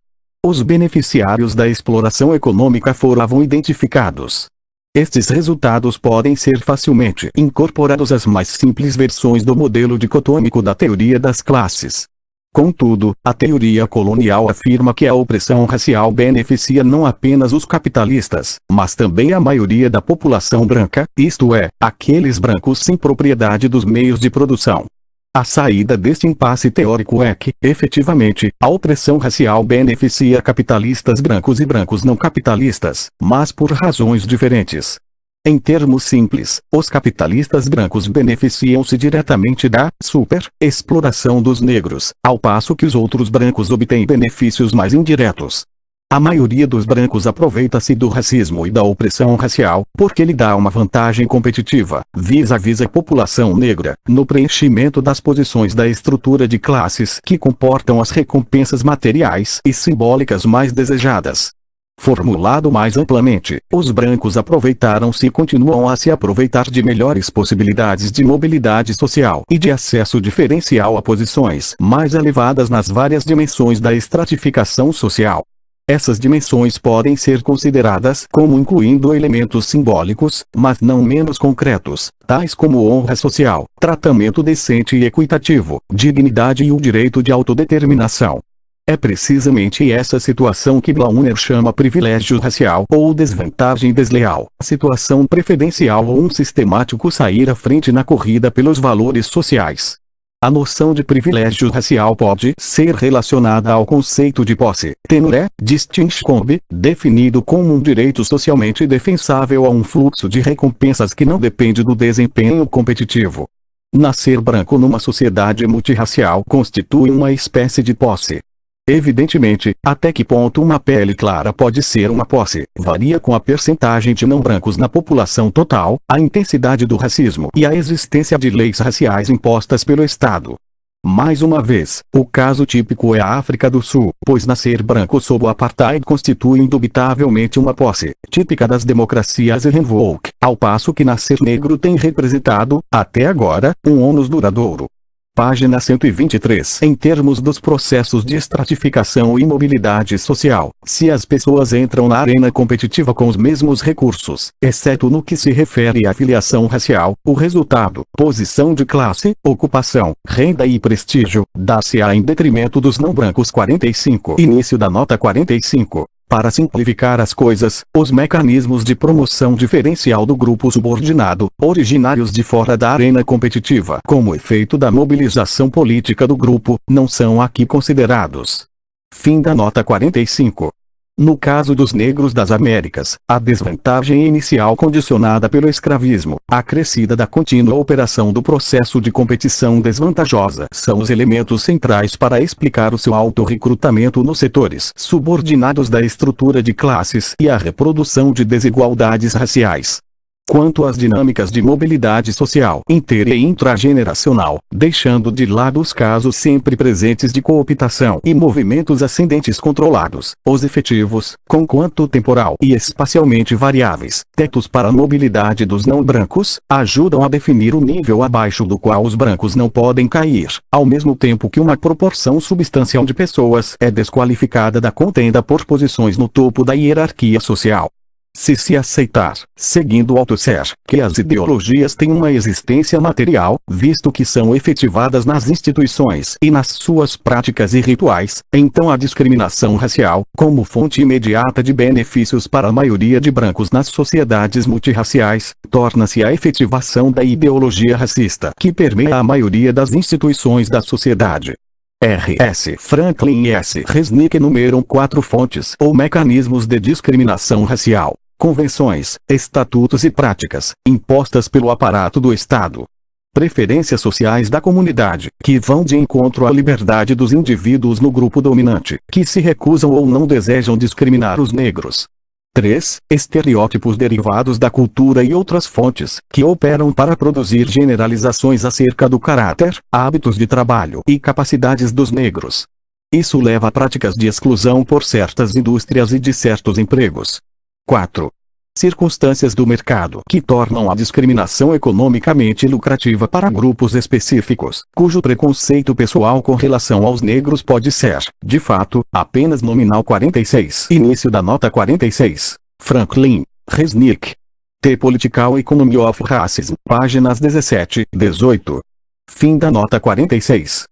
Os beneficiários da exploração econômica foram identificados. Estes resultados podem ser facilmente incorporados às mais simples versões do modelo dicotômico da teoria das classes. Contudo, a teoria colonial afirma que a opressão racial beneficia não apenas os capitalistas, mas também a maioria da população branca, isto é, aqueles brancos sem propriedade dos meios de produção. A saída deste impasse teórico é que, efetivamente, a opressão racial beneficia capitalistas brancos e brancos não capitalistas, mas por razões diferentes. Em termos simples, os capitalistas brancos beneficiam-se diretamente da super-exploração dos negros, ao passo que os outros brancos obtêm benefícios mais indiretos. A maioria dos brancos aproveita-se do racismo e da opressão racial, porque lhe dá uma vantagem competitiva, vis-à-vis a população negra, no preenchimento das posições da estrutura de classes que comportam as recompensas materiais e simbólicas mais desejadas. Formulado mais amplamente, os brancos aproveitaram-se e continuam a se aproveitar de melhores possibilidades de mobilidade social e de acesso diferencial a posições mais elevadas nas várias dimensões da estratificação social. Essas dimensões podem ser consideradas como incluindo elementos simbólicos, mas não menos concretos, tais como honra social, tratamento decente e equitativo, dignidade e o direito de autodeterminação. É precisamente essa situação que Blauner chama privilégio racial ou desvantagem desleal, situação preferencial ou um sistemático sair à frente na corrida pelos valores sociais. A noção de privilégio racial pode ser relacionada ao conceito de posse, tenure, distinction, definido como um direito socialmente defensável a um fluxo de recompensas que não depende do desempenho competitivo. Nascer branco numa sociedade multirracial constitui uma espécie de posse. Evidentemente, até que ponto uma pele clara pode ser uma posse, varia com a percentagem de não brancos na população total, a intensidade do racismo e a existência de leis raciais impostas pelo Estado. Mais uma vez, o caso típico é a África do Sul, pois nascer branco sob o apartheid constitui indubitavelmente uma posse, típica das democracias Renwoke, ao passo que nascer negro tem representado, até agora, um ônus duradouro. Página 123. Em termos dos processos de estratificação e mobilidade social, se as pessoas entram na arena competitiva com os mesmos recursos, exceto no que se refere à filiação racial, o resultado, posição de classe, ocupação, renda e prestígio, dá-se-á em detrimento dos não brancos. 45. Início da nota 45. Para simplificar as coisas, os mecanismos de promoção diferencial do grupo subordinado, originários de fora da arena competitiva, como efeito da mobilização política do grupo, não são aqui considerados. Fim da nota 45. No caso dos negros das Américas, a desvantagem inicial condicionada pelo escravismo, acrescida da contínua operação do processo de competição desvantajosa, são os elementos centrais para explicar o seu autorrecrutamento nos setores subordinados da estrutura de classes e a reprodução de desigualdades raciais. quanto às dinâmicas de mobilidade social inter- e intrageneracional, deixando de lado os casos sempre presentes de cooptação e movimentos ascendentes controlados, os efetivos, conquanto temporal e espacialmente variáveis, tetos para a mobilidade dos não brancos, ajudam a definir o nível abaixo do qual os brancos não podem cair, ao mesmo tempo que uma proporção substancial de pessoas é desqualificada da contenda por posições no topo da hierarquia social. Se aceitar, seguindo Althusser, que as ideologias têm uma existência material, visto que são efetivadas nas instituições e nas suas práticas e rituais, então a discriminação racial, como fonte imediata de benefícios para a maioria de brancos nas sociedades multirraciais, torna-se a efetivação da ideologia racista que permeia a maioria das instituições da sociedade. R.S. Franklin e S. Resnick enumeram 4 fontes ou mecanismos de discriminação racial: convenções, estatutos e práticas, impostas pelo aparato do Estado. Preferências sociais da comunidade, que vão de encontro à liberdade dos indivíduos no grupo dominante, que se recusam ou não desejam discriminar os negros. 3. Estereótipos derivados da cultura e outras fontes, que operam para produzir generalizações acerca do caráter, hábitos de trabalho e capacidades dos negros. Isso leva a práticas de exclusão por certas indústrias e de certos empregos. 4. Circunstâncias do mercado que tornam a discriminação economicamente lucrativa para grupos específicos, cujo preconceito pessoal com relação aos negros pode ser, de fato, apenas nominal. 46. Início da nota 46. Franklin, Resnick. The Political Economy of Racism. Páginas 17, 18. Fim da nota 46.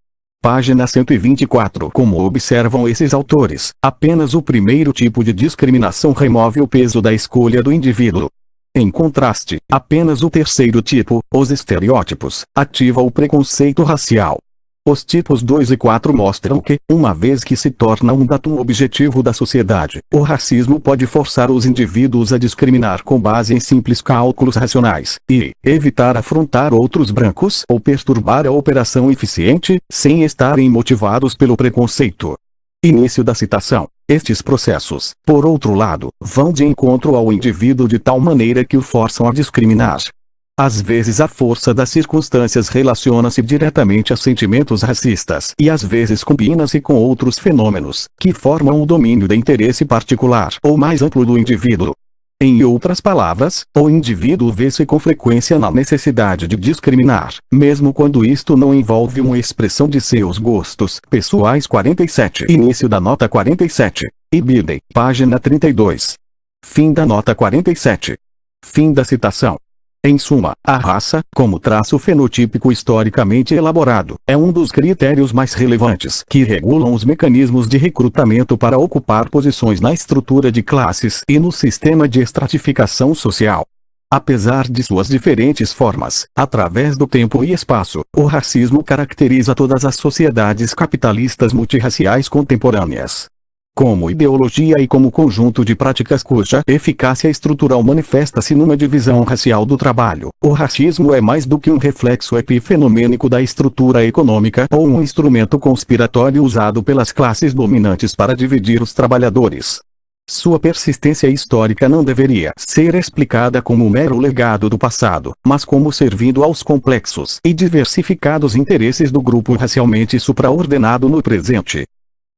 Página 124. Como observam esses autores, apenas o primeiro tipo de discriminação remove o peso da escolha do indivíduo. Em contraste, apenas o terceiro tipo, os estereótipos, ativa o preconceito racial. Os tipos 2 e 4 mostram que, uma vez que se torna um datum objetivo da sociedade, o racismo pode forçar os indivíduos a discriminar com base em simples cálculos racionais, e evitar afrontar outros brancos ou perturbar a operação eficiente, sem estarem motivados pelo preconceito. Início da citação. Estes processos, por outro lado, vão de encontro ao indivíduo de tal maneira que o forçam a discriminar. Às vezes a força das circunstâncias relaciona-se diretamente a sentimentos racistas e às vezes combina-se com outros fenômenos, que formam o domínio de interesse particular ou mais amplo do indivíduo. Em outras palavras, o indivíduo vê-se com frequência na necessidade de discriminar, mesmo quando isto não envolve uma expressão de seus gostos pessoais. 47. Início da nota 47. Ibidem, página 32. Fim da nota 47. Fim da citação. Em suma, a raça, como traço fenotípico historicamente elaborado, é um dos critérios mais relevantes que regulam os mecanismos de recrutamento para ocupar posições na estrutura de classes e no sistema de estratificação social. Apesar de suas diferentes formas, através do tempo e espaço, o racismo caracteriza todas as sociedades capitalistas multirraciais contemporâneas. Como ideologia e como conjunto de práticas cuja eficácia estrutural manifesta-se numa divisão racial do trabalho, o racismo é mais do que um reflexo epifenomênico da estrutura econômica ou um instrumento conspiratório usado pelas classes dominantes para dividir os trabalhadores. Sua persistência histórica não deveria ser explicada como um mero legado do passado, mas como servindo aos complexos e diversificados interesses do grupo racialmente supraordenado no presente.